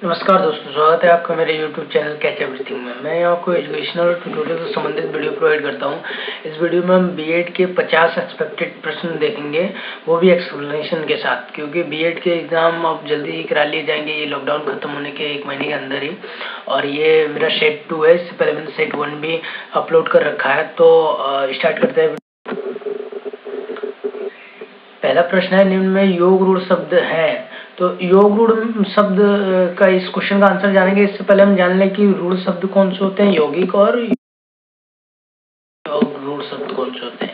नमस्कार दोस्तों, स्वागत है आपका मेरे YouTube चैनल कैच एवरीथिंग में। मैं आपको एजुकेशनल और ट्यूटोरियल से संबंधित वीडियो प्रोवाइड करता हूं। इस वीडियो में हम बीएड के 50 एक्सपेक्टेड प्रश्न देखेंगे, वो भी एक्सप्लेनेशन के साथ, क्योंकि बीएड के एग्ज़ाम अब जल्दी ही करा लिए जाएंगे, ये लॉकडाउन खत्म होने के 1 महीने के अंदर ही। और ये मेरा सेट 2 है, इससे पहले मैंने सेट 1 भी अपलोड कर रखा है। तो स्टार्ट करते हैं। पहला प्रश्न है, निम्न में योग रूढ़ शब्द है। तो योग रूढ़ शब्द का इस क्वेश्चन का आंसर जानेंगे। इससे पहले हम जान लें कि रूढ़ शब्द कौन से होते हैं, यौगिक और योग रूढ़ शब्द कौन से होते हैं।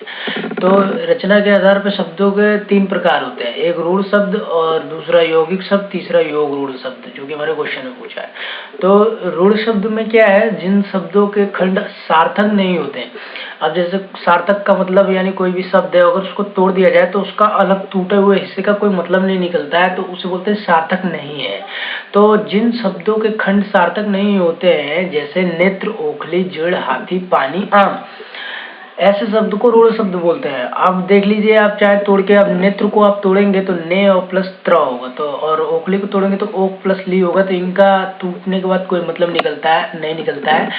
तो रचना के आधार पर शब्दों के 3 प्रकार होते हैं, एक रूढ़ शब्द और दूसरा यौगिक शब्द, तीसरा योग रूढ़ शब्द, जो कि हमारे क्वेश्चन में पूछा है। तो रूढ़ शब्द में क्या है, जिन शब्दों के खंड सार्थक नहीं होते हैं। अब जैसे सार्थक का मतलब यानी कोई भी शब्द है, अगर उसको तोड़ दिया जाए तो उसका अलग टूटे हुए हिस्से का कोई मतलब नहीं निकलता है, तो उसे बोलते हैं सार्थक नहीं है। तो जिन शब्दों के खंड सार्थक नहीं होते हैं, जैसे नेत्र, ओखली, जड़, हाथी, पानी, आम, ऐसे शब्द को रूढ़ शब्द बोलते हैं। अब देख लीजिए, आप चाहे तोड़ के, अब नेत्र को आप तोड़ेंगे तो ने और प्लस त्र होगा, तो और ओखली को तोड़ेंगे तो ओक प्लस ली होगा, तो इनका टूटने के बाद कोई मतलब नहीं निकलता है।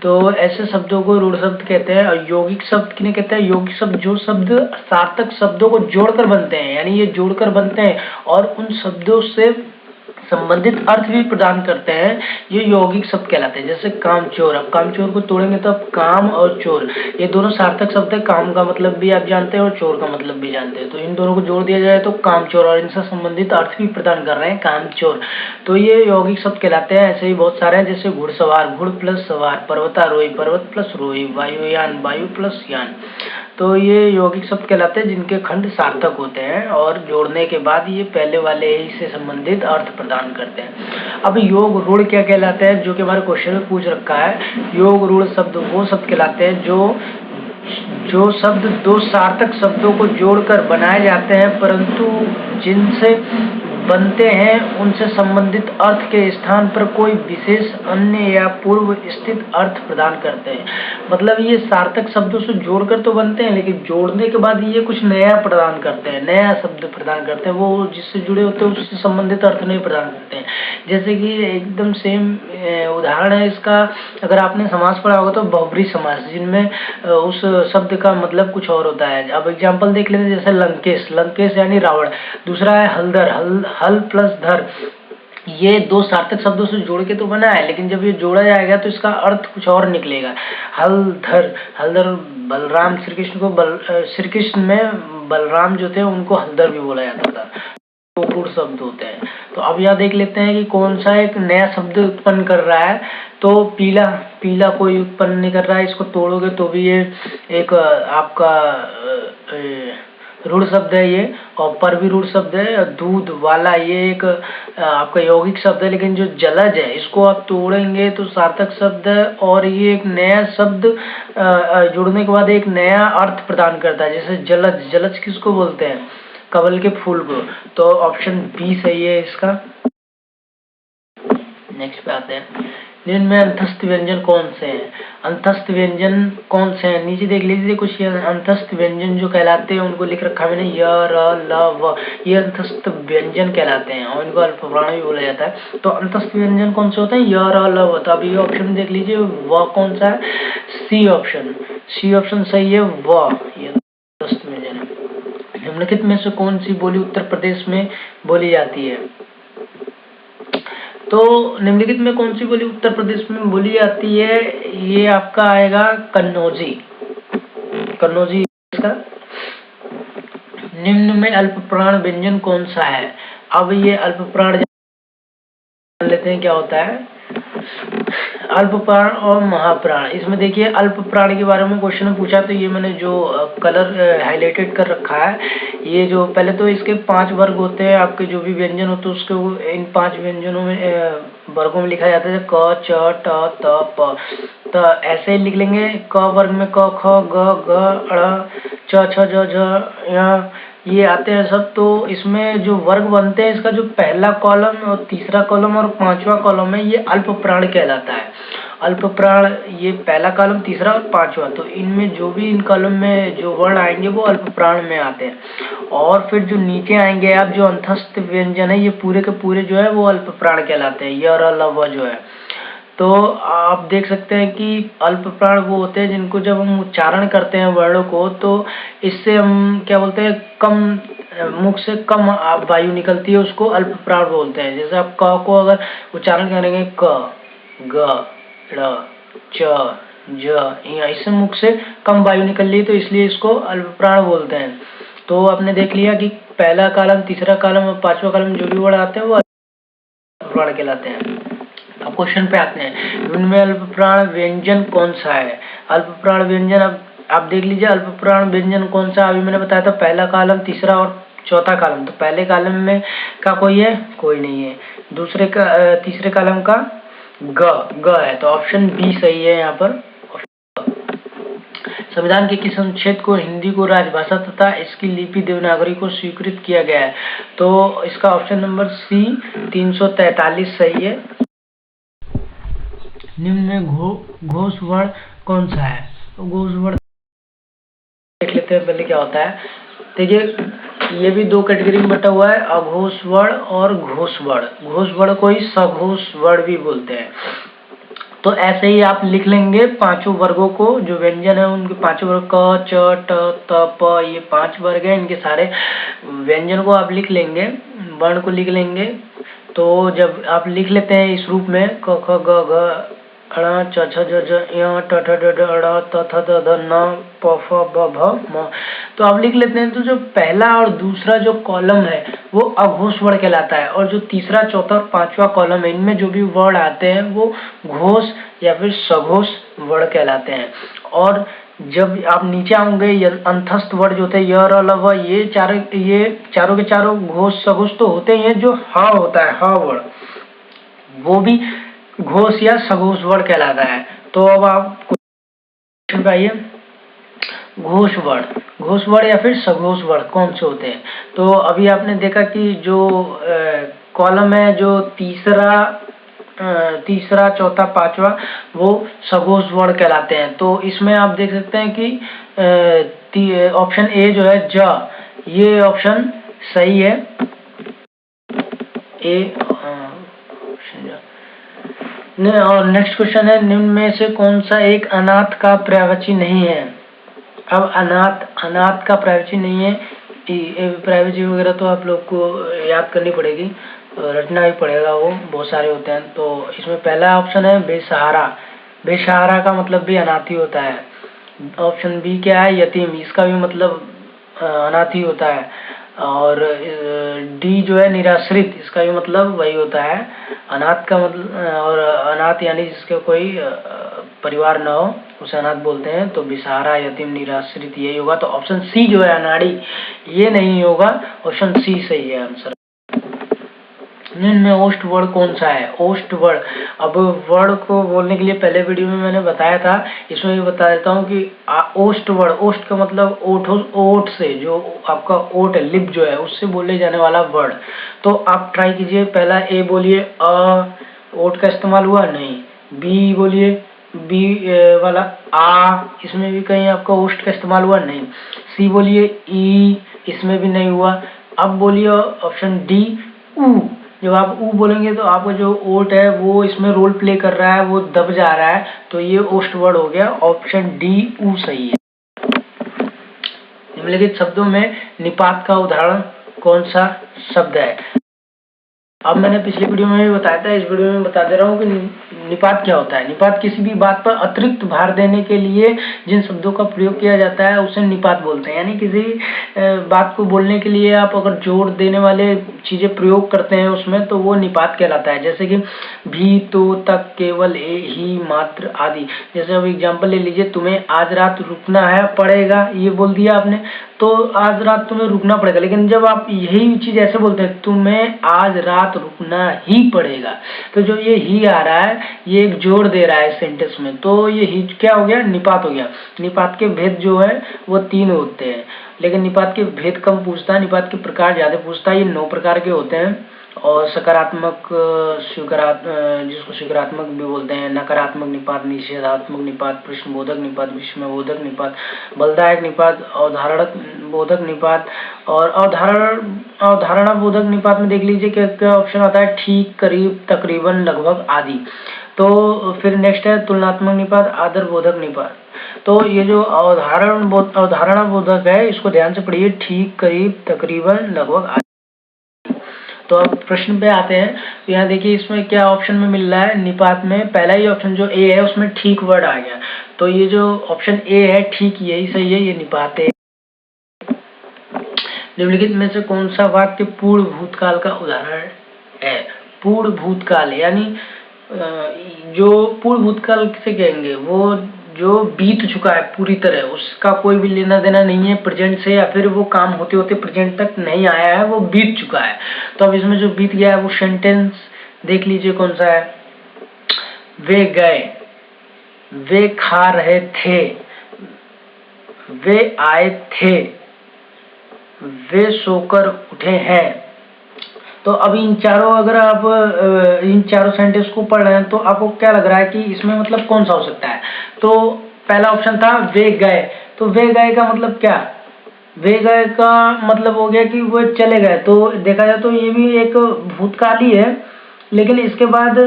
तो ऐसे शब्दों को रूढ़ शब्द कहते हैं। और यौगिक शब्द किन्हें कहते हैं, यौगिक शब्द जो शब्द सार्थक शब्दों को जोड़कर बनते हैं, यानी ये जोड़कर बनते हैं और उन शब्दों से संबंधित अर्थ भी प्रदान करते हैं, ये यौगिक शब्द कहलाते हैं। जैसे कामचोर, अब कामचोर को तोड़ेंगे तो अब काम और चोर, ये दोनों सार्थक शब्द है। काम का मतलब भी आप जानते हैं और चोर का मतलब भी जानते हैं, तो इन दोनों को जोड़ दिया जाए तो कामचोर, और इनसे संबंधित अर्थ भी प्रदान कर रहे हैं, कामचोर। तो ये यौगिक शब्द कहलाते हैं। ऐसे ही बहुत सारे हैं, जैसे घुड़सवार, घुड़ प्लस सवार, पर्वतारोही, पर्वत प्लस रोही, वायुयान, वायु प्लस यान। तो ये यौगिक शब्द कहलाते हैं, जिनके खंड सार्थक होते हैं और जोड़ने के बाद ये पहले वाले ही से संबंधित अर्थ प्रदान करते हैं। अब योग रूढ़ क्या कहलाते हैं, जो कि हमारे क्वेश्चन में पूछ रखा है। योग रूढ़ शब्द वो शब्द कहलाते हैं जो शब्द दो सार्थक शब्दों को जोड़कर बनाए जाते हैं, परंतु जिनसे बनते हैं उनसे संबंधित अर्थ के स्थान पर कोई विशेष अन्य या पूर्व स्थित अर्थ प्रदान करते हैं। मतलब ये सार्थक शब्दों से जोड़कर तो बनते हैं, लेकिन जोड़ने के बाद ये कुछ नया प्रदान करते हैं, नया शब्द प्रदान करते हैं, वो जिससे जुड़े होते हैं उससे संबंधित अर्थ नहीं प्रदान करते हैं। जैसे कि एकदम सेम उदाहरण है इसका, अगर आपने समास पढ़ा होगा तो बहुब्री समास, जिनमें उस शब्द का मतलब कुछ और होता है। अब एग्जाम्पल देख लेते हैं, जैसे लंकेश, लंकेश यानी रावण। दूसरा है हलधर, हल प्लस धर, ये दो सार्थक शब्दों से जोड़ के तो बना है, लेकिन जब ये जोड़ा जाएगा तो इसका अर्थ कुछ और निकलेगा। हलधर, हलधर बलराम, श्री कृष्ण में बलराम जो थे उनको हलधर भी बोला जाता था। तो रूढ़ शब्द होते हैं। तो अब यह देख लेते हैं कि कौन सा एक नया शब्द उत्पन्न कर रहा है। तो पीला, पीला कोई उत्पन्न नहीं कर रहा है, इसको तोड़ोगे तो भी ये एक आपका रूढ़ शब्द है ये, और पर भी रूढ़ शब्द है। दूध वाला, ये एक आपका यौगिक शब्द है, लेकिन जो जलज है इसको आप तोड़ेंगे तो सार्थक शब्द है, और ये एक नया शब्द जुड़ने के बाद एक नया अर्थ प्रदान करता है। जैसे जलज, जलज किसको बोलते हैं, कमल के फूल को। तो ऑप्शन बी सही है इसका। नेक्स्ट पे आते हैं, निम्न में अंतस्थ व्यंजन कौन से हैं। अंतस्थ व्यंजन कौन से हैं, नीचे देख लीजिए, कुछ अंतस्थ व्यंजन जो कहलाते हैं उनको लिख रखा मैंने, य, र, ल, व, ये अंतस्थ व्यंजन कहलाते हैं और इनको अल्पप्राण भी बोला जाता है। तो अंतस्थ व्यंजन कौन से होते हैं, य, र, ल, व। तो अब ये ऑप्शन देख लीजिए, व कौन सा है, सी ऑप्शन, सी ऑप्शन सही है, व, ये अंतस्थ व्यंजन है। निम्नलिखित में से कौन सी बोली उत्तर प्रदेश में बोली जाती है। तो निम्नलिखित में कौन सी बोली उत्तर प्रदेश में बोली जाती है, ये आपका आएगा कन्नौजी, कन्नौजी इसका। निम्न में अल्पप्राण व्यंजन कौन सा है। अब ये अल्पप्राण जान लेते हैं क्या होता है, अल्पप्राण और महाप्राण। इसमें देखिए अल्पप्राण के बारे में क्वेश्चन में पूछा, तो ये मैंने जो कलर हाईलाइटेड कर रखा है, ये जो पहले तो इसके 5 वर्ग होते हैं, आपके जो भी व्यंजन होते हैं उसके इन 5 व्यंजनों में वर्गों में लिखा जाता है, क, च, ट, त, प। तो ऐसे ही लिख लेंगे, क वर्ग में क, ख, ग, ङ, च, छ, ज, झ, य, ये आते हैं सब। तो इसमें जो वर्ग बनते हैं, इसका जो पहला कॉलम और तीसरा कॉलम और 5वां कॉलम है, ये अल्पप्राण कहलाता है। अल्प प्राण ये पहला कॉलम, तीसरा और पांचवा, तो इनमें जो भी इन कॉलम में जो वर्ण आएंगे वो अल्प प्राण में आते हैं। और फिर जो नीचे आएंगे आप जो अंतस्थ व्यंजन है ये पूरे के पूरे जो है वो अल्प प्राण कहलाते हैं, य र ल व जो है। तो आप देख सकते हैं कि अल्प प्राण वो होते हैं जिनको जब हम उच्चारण करते हैं वर्णों को तो इससे हम क्या बोलते हैं, कम मुख से कम वायु निकलती है, उसको अल्प प्राण बोलते हैं। जैसे आप क को अगर उच्चारण करेंगे क, ग, ड़, च, ज, इससे मुख से कम वायु निकल रही है तो इसलिए इसको अल्प प्राण बोलते हैं। तो आपने देख लिया कि पहला कॉलम, तीसरा कॉलम और पांचवा कॉलम जो भी वर्ड आते हैं वो अल्प प्राण कहलाते हैं। अब क्वेश्चन पे आते हैं, उनमें अल्प प्राण व्यंजन कौन सा है? अल्प प्राण व्यंजन अब आप देख लीजिए अल्प प्राण व्यंजन कौन सा, अभी मैंने बताया था पहला कॉलम, तीसरा और चौथा कॉलम। तो पहले कॉलम में का कोई है? कोई नहीं है। दूसरे का तीसरे कॉलम का ग है, तो ऑप्शन बी सही है यहाँ पर। संविधान के किस अनुच्छेद को हिंदी को राजभाषा तथा इसकी लिपि देवनागरी को स्वीकृत किया गया है? तो इसका ऑप्शन नंबर सी 343 सही है। निम्न में घोष वर्ण कौन सा है? तो घोष वर्ण देख लेते हैं पहले क्या होता है। देखिए ये भी दो कैटेगरी में बटा हुआ है, अघोष वर्ण और घोष वर्ण। घोष वर्ण को ही सघोष वर्ण भी बोलते हैं। तो ऐसे ही आप लिख लेंगे पांचों वर्गों को, जो व्यंजन है उनके पांचों वर्ग क, च, ट, त, प, ये 5 वर्ग है, इनके सारे व्यंजन को आप लिख लेंगे, वर्ण को लिख लेंगे। तो जब आप लिख लेते हैं इस रूप में क, ख, ग, घ, ङ, च, छ, ज, ज, य, ट, ठ, ड, ढ, ड़, त, थ, द, ध, न, प, फ, ब, भ, म, तो आप लिख लेते हैं। तो जो पहला और दूसरा जो कॉलम है वो अघोष वर्ण कहलाता है, और जो तीसरा, चौथा और पांचवा कॉलम है इनमें जो भी वर्ण आते हैं वो घोष या फिर सघोष वर्ण कहलाते हैं। और जब आप नीचे आओगे अंतस्थ वर्ण जो होते हैं य, र, ल, व, ये चारों के चारों घोष सघोष तो होते ही हैं। जो ह होता है ह वर्ण वो भी घोष या सघोष वर्ण कहलाता है। तो अब आप क्वेश्चन पे आइए, घोष वर्ण या फिर सघोष वर्ण कौन से होते हैं? तो अभी आपने देखा कि जो कॉलम है जो तीसरा, चौथा, पांचवा वो सघोष वर्ण कहलाते हैं। तो इसमें आप देख सकते हैं कि ऑप्शन ए जो है ज, ये ऑप्शन सही है। ए और नेक्स्ट क्वेश्चन है, निम्न में से कौन सा एक अनाथ का पर्यायवाची नहीं है? अब अनाथ का पर्यायवाची नहीं है, पर्यायवाची वगैरह तो आप लोग को याद करनी पड़ेगी, रटना ही पड़ेगा, वो बहुत सारे होते हैं। तो इसमें पहला ऑप्शन है बेसहारा। बेसहारा का मतलब भी अनाथ ही होता है। ऑप्शन बी क्या है? यतीम, इसका भी मतलब अनाथ ही होता है। और डी जो है निराश्रित, इसका भी मतलब वही होता है अनाथ का मतलब। और अनाथ यानी जिसका कोई परिवार न हो उसे अनाथ बोलते हैं। तो बेसहारा, यतीम, निराश्रित यही होगा। तो ऑप्शन सी जो है अनाड़ी, ये नहीं होगा, ऑप्शन सी सही है आंसर। निम्न में ओष्ठ वर्ण कौन सा है? ओष्ठ वर्ण, अब वर्ण को बोलने के लिए पहले वीडियो में मैंने बताया था, इसमें भी बता देता हूँ कि ओष्ठ वर्ण, ओष्ठ का मतलब ओठ से, जो आपका ओठ है, लिप जो है उससे बोले जाने वाला वर्ण। तो आप ट्राई कीजिए, पहला ए बोलिए अ, ओठ का इस्तेमाल हुआ नहीं। बी बोलिए, बी वाला आ, इसमें भी कहीं आपका ओष्ठ का इस्तेमाल हुआ नहीं। सी बोलिए ई, इसमें भी नहीं हुआ। अब बोलिए ऑप्शन डी ऊ, जब आप ऊ बोलेंगे तो आपका जो ओठ है वो इसमें रोल प्ले कर रहा है, वो दब जा रहा है, तो ये ओष्ठ वर्ण हो गया। ऑप्शन डी ऊ सही है। निम्नलिखित शब्दों में निपात का उदाहरण कौन सा शब्द है? अब मैंने पिछले वीडियो में भी बताया था, इस वीडियो में बता दे रहा हूँ कि निपात क्या होता है। निपात किसी भी बात पर अतिरिक्त भार देने के लिए जिन शब्दों का प्रयोग किया जाता है उसे निपात बोलते हैं। यानी किसी बात को बोलने के लिए आप अगर जोर देने वाले चीजें प्रयोग करते हैं उसमें, तो वो निपात कहलाता है। जैसे कि भी, तो, तक, केवल, ही, मात्र आदि। जैसे अब एग्जाम्पल ले लीजिए, तुम्हें आज रात रुकना है पड़ेगा, ये बोल दिया आपने, तो आज रात तुम्हें रुकना पड़ेगा। लेकिन जब आप यही चीज ऐसे बोलते हैं, तुम्हें आज रात रुकना ही पड़ेगा, तो जो ये ही आ रहा है ये एक जोर दे रहा है सेंटेंस में, तो ये ही क्या हो गया? निपात हो गया। निपात के भेद जो है वो 3 होते हैं, लेकिन निपात के भेद कम पूछता है, निपात के प्रकार ज्यादा पूछता है। ये 9 प्रकार के होते हैं। और सकारात्मक जिसको स्वीकारात्मक भी बोलते हैं, नकारात्मक निपात, निषेधात्मक निपात, प्रश्नबोधक निपात, विस्मयबोधक निपात, बलदायक निपात, अवधारणा बोधक निपात। और अवधारणा बोधक निपात में देख लीजिए क्या ऑप्शन आता है, ठीक, करीब, तकरीबन, लगभग, आदि। तो फिर नेक्स्ट है तुलनात्मक निपात, आदर बोधक निपात। तो ये जो अवधारणा बोधक है इसको ध्यान से पढ़िए, ठीक, करीब, तकरीबन, लगभग, आदि। तो अब प्रश्न पे आते हैं। तो यहाँ देखिए इसमें क्या ऑप्शन में मिल रहा है, निपात में पहला ही ऑप्शन जो ए है उसमें ठीक वर्ड आ गया। तो ये जो ऑप्शन ए है ठीक यही सही है, ये निपात है। निम्नलिखित में से कौन सा वाक्य पूर्ण भूतकाल का उदाहरण है? पूर्ण भूतकाल यानी जो पूर्ण भूतकाल किसे कहेंगे, वो जो बीत चुका है पूरी तरह, उसका कोई भी लेना देना नहीं है प्रेजेंट से, या फिर वो काम होते होते प्रेजेंट तक नहीं आया है, वो बीत चुका है। तो अब इसमें जो बीत गया है वो सेंटेंस देख लीजिए कौन सा है, वे गए, वे खा रहे थे, वे आए थे, वे सोकर उठे हैं। तो अभी इन चारों, अगर आप इन चारों सेंटेंस को पढ़ रहे हैं तो आपको क्या लग रहा है कि इसमें मतलब कौन सा हो सकता है? तो पहला ऑप्शन था वे गए। तो वे गए का मतलब क्या? वे गए का मतलब हो गया कि वो चले गए। तो देखा जाए तो ये भी एक भूतकाल ही है। लेकिन इसके बाद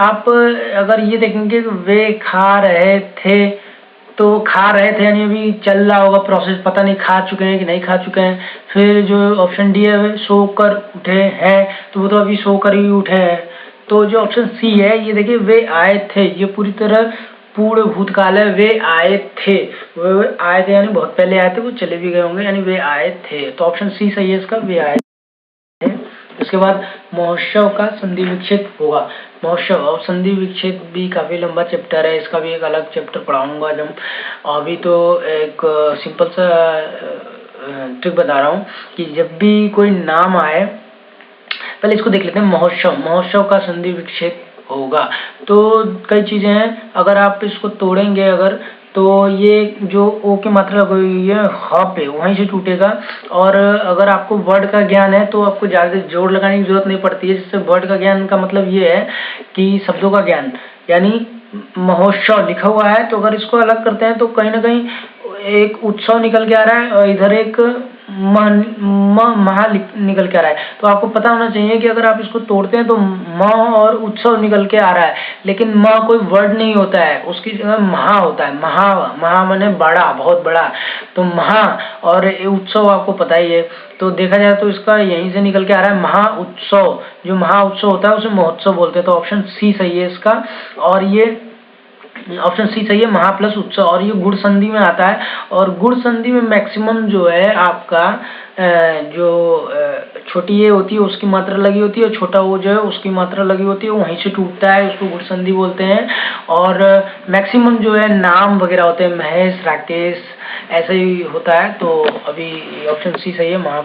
आप अगर ये देखेंगे वे खा रहे थे, तो खा रहे थे यानी अभी चल रहा होगा प्रोसेस, पता नहीं खा चुके हैं कि नहीं खा चुके हैं। फिर जो ऑप्शन डी है सोकर उठे हैं, तो वो तो अभी सोकर ही उठे हैं। तो जो ऑप्शन सी है ये देखिए वे आए थे, ये पूरी तरह पूर्ण भूतकाल है। वे आए थे, वे आए थे यानी बहुत पहले आए थे, वो चले भी गए होंगे, यानी वे आए थे। तो ऑप्शन सी सही है इसका, वे आए थे। उसके बाद महोत्सव का संधि विच्छेद होगा। महोत्सव और संधि विच्छेद भी काफी लंबा चैप्टर है, इसका भी एक अलग चैप्टर पढ़ाऊंगा जब। अभी तो एक सिंपल सा ट्रिक बता रहा हूँ कि जब भी कोई नाम आए, पहले इसको देख लेते हैं। महोत्सव का संधि विच्छेद होगा। तो कई चीजें हैं, अगर आप इसको तोड़ेंगे अगर, तो ये जो ओ की मात्रा लगी हुई है ह पे, वहीं से टूटेगा। और अगर आपको वर्ड का ज्ञान है तो आपको ज्यादा जोड़ लगाने की जरूरत नहीं पड़ती है। जिससे वर्ड का ज्ञान का मतलब ये है कि शब्दों का ज्ञान, यानी महोत्सव लिखा हुआ है तो अगर इसको अलग करते हैं तो कहीं ना कहीं एक उत्सव निकल के आ रहा है और इधर एक महा निकल के आ रहा है। तो आपको पता होना चाहिए कि अगर आप इसको तोड़ते हैं तो म और उत्सव निकल के आ रहा है, लेकिन म कोई वर्ड नहीं होता है, उसकी जगह महा होता है। महा माने बड़ा, बहुत बड़ा। तो महा और उत्सव आपको पता ही है। तो देखा जाए तो इसका यहीं से निकल के आ रहा है महा उत्सव। जो महा उत्सव होता है उसे महोत्सव बोलते हैं। तो ऑप्शन सी सही है इसका। और ये ऑप्शन सी सही है, महा प्लस उत्सव। और ये गुण संधि में आता है। और गुण संधि में मैक्सिमम जो है आपका जो छोटी ए होती है उसकी मात्रा लगी होती है, और छोटा ओ जो है उसकी मात्रा लगी होती है, वहीं से टूटता है, उसको गुण संधि बोलते हैं। और मैक्सिमम जो है नाम वगैरह होते हैं, महेश, राकेश, ऐसे ही होता है। तो अभी ऑप्शन सी सही है, महा।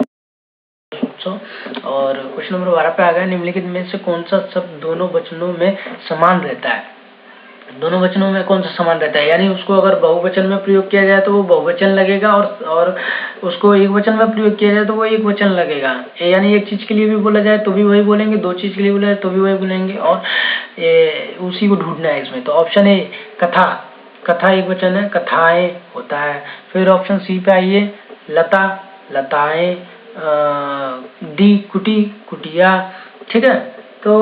और क्वेश्चन नंबर 12 पे आ गया, निम्नलिखित में से कौन सा शब्द दोनों वचनों में समान रहता है? दोनों वचनों में कौन सा समान रहता है? यानी उसको अगर बहुवचन में प्रयोग किया जाए तो वो बहुवचन लगेगा, और उसको एक वचन में प्रयोग किया जाए तो वो एक वचन लगेगा। यानी एक चीज के लिए भी बोला जाए तो भी वही बोलेंगे, दो चीज के लिए बोला जाए तो भी वही बोलेंगे, और उसी को ढूंढना है इसमें। तो ऑप्शन ए कथा, कथा एक वचन है, कथाएं होता है। फिर ऑप्शन सी पे आइए, लता, लताएं, दी, कुटी, कुटिया। ठीक है। तो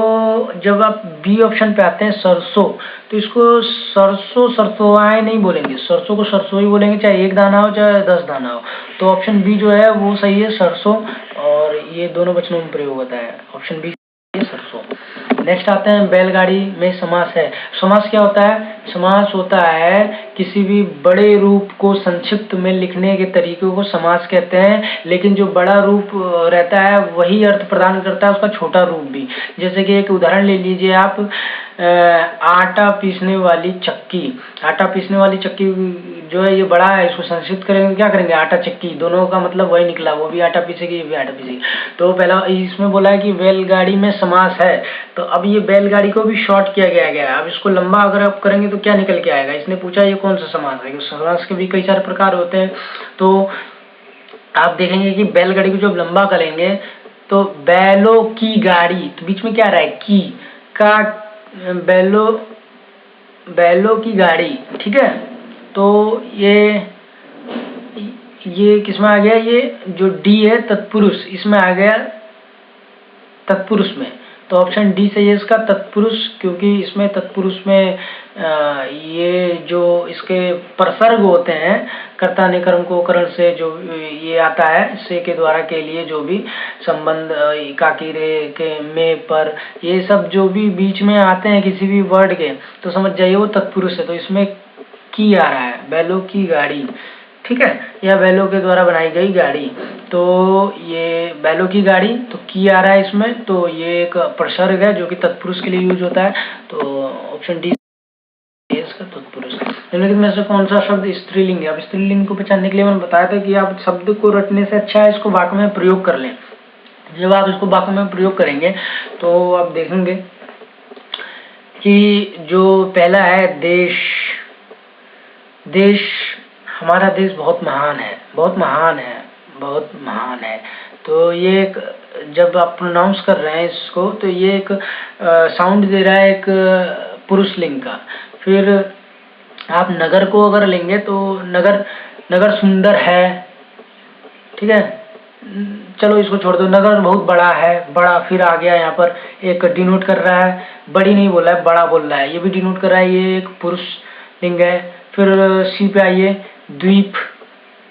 जब आप बी ऑप्शन पे आते हैं सरसों, तो इसको सरसों सरसोआएं नहीं बोलेंगे, सरसों को सरसों ही बोलेंगे, चाहे एक दाना हो चाहे 10 दाना हो। तो ऑप्शन बी जो है वो सही है, सरसों। और ये दोनों वचनों में प्रयोग होता है, ऑप्शन बी सरसों। नेक्स्ट आते हैं बैलगाड़ी में समास है। समास क्या होता है? समास होता है किसी भी बड़े रूप को संक्षिप्त में लिखने के तरीके को समास कहते हैं। लेकिन जो बड़ा रूप रहता है वही अर्थ प्रदान करता है उसका छोटा रूप भी। जैसे कि एक उदाहरण ले लीजिए आप, आटा पीसने वाली चक्की। आटा पीसने वाली चक्की जो है ये बड़ा है, इसको संक्षिप्त करेंगे क्या करेंगे, आटा चक्की। दोनों का मतलब वही निकला, वो भी आटा पीसेगी, ये भी आटा पीसेगी। तो पहला इसमें बोला है कि बैलगाड़ी में समास है, तो अब ये बैलगाड़ी को भी शॉर्ट किया गया है। अब इसको लंबा अगर आप करेंगे तो क्या निकल के आएगा? इसने पूछा ये कौन सा समास है। समास के भी कई सारे प्रकार होते हैं। तो आप देखेंगे कि बैलगाड़ी को जब लंबा करेंगे तो बैलों की गाड़ी, तो बीच में क्या आ रहा है, की का, बैलों की गाड़ी, ठीक है। तो ये किसमें आ गया, ये जो डी है तत्पुरुष, इसमें आ गया तत्पुरुष में। तो ऑप्शन डी सही है इसका, तत्पुरुष, क्योंकि इसमें तत्पुरुष में ये जो इसके प्रसर्ग होते हैं, कर्ता ने कर्म को करण से जो ये आता है, से के द्वारा के लिए जो भी संबंध, काकी रे के में पर, ये सब जो भी बीच में आते हैं किसी भी वर्ड के, तो समझ जाइए वो तत्पुरुष है। तो इसमें की आ रहा है, बैलों की गाड़ी, ठीक है, या बैलों के द्वारा बनाई गई गाड़ी। तो ये बैलों की गाड़ी, तो की आ रहा है इसमें, तो ये एक प्रसर्ग है जो कि तत्पुरुष के लिए यूज होता है। तो ऑप्शन डी इसका तत्पुरुष। निम्नलिखित में से कौन सा शब्द स्त्रीलिंग है? अब स्त्रीलिंग को पहचानने के लिए मैंने बताया था कि आप शब्द को रटने से अच्छा है इसको वाक्य में प्रयोग कर लें। जब आप इसको वाक्य में प्रयोग करेंगे तो आप देखेंगे कि जो पहला है देश, देश, हमारा देश बहुत महान है, बहुत महान है, बहुत महान है। तो ये एक, जब आप प्रोनाउंस कर रहे हैं इसको, तो ये एक साउंड दे रहा है एक पुरुष लिंग का। फिर आप नगर को अगर लेंगे तो नगर, नगर सुंदर है, ठीक है, चलो इसको छोड़ दो, नगर बहुत बड़ा है, बड़ा। फिर आ गया यहाँ पर एक डिनोट कर रहा है, बड़ी नहीं बोला है, बड़ा बोल रहा है, ये भी डिनोट कर रहा है, ये एक पुरुष लिंग है। फिर सी पे आइए, द्वीप,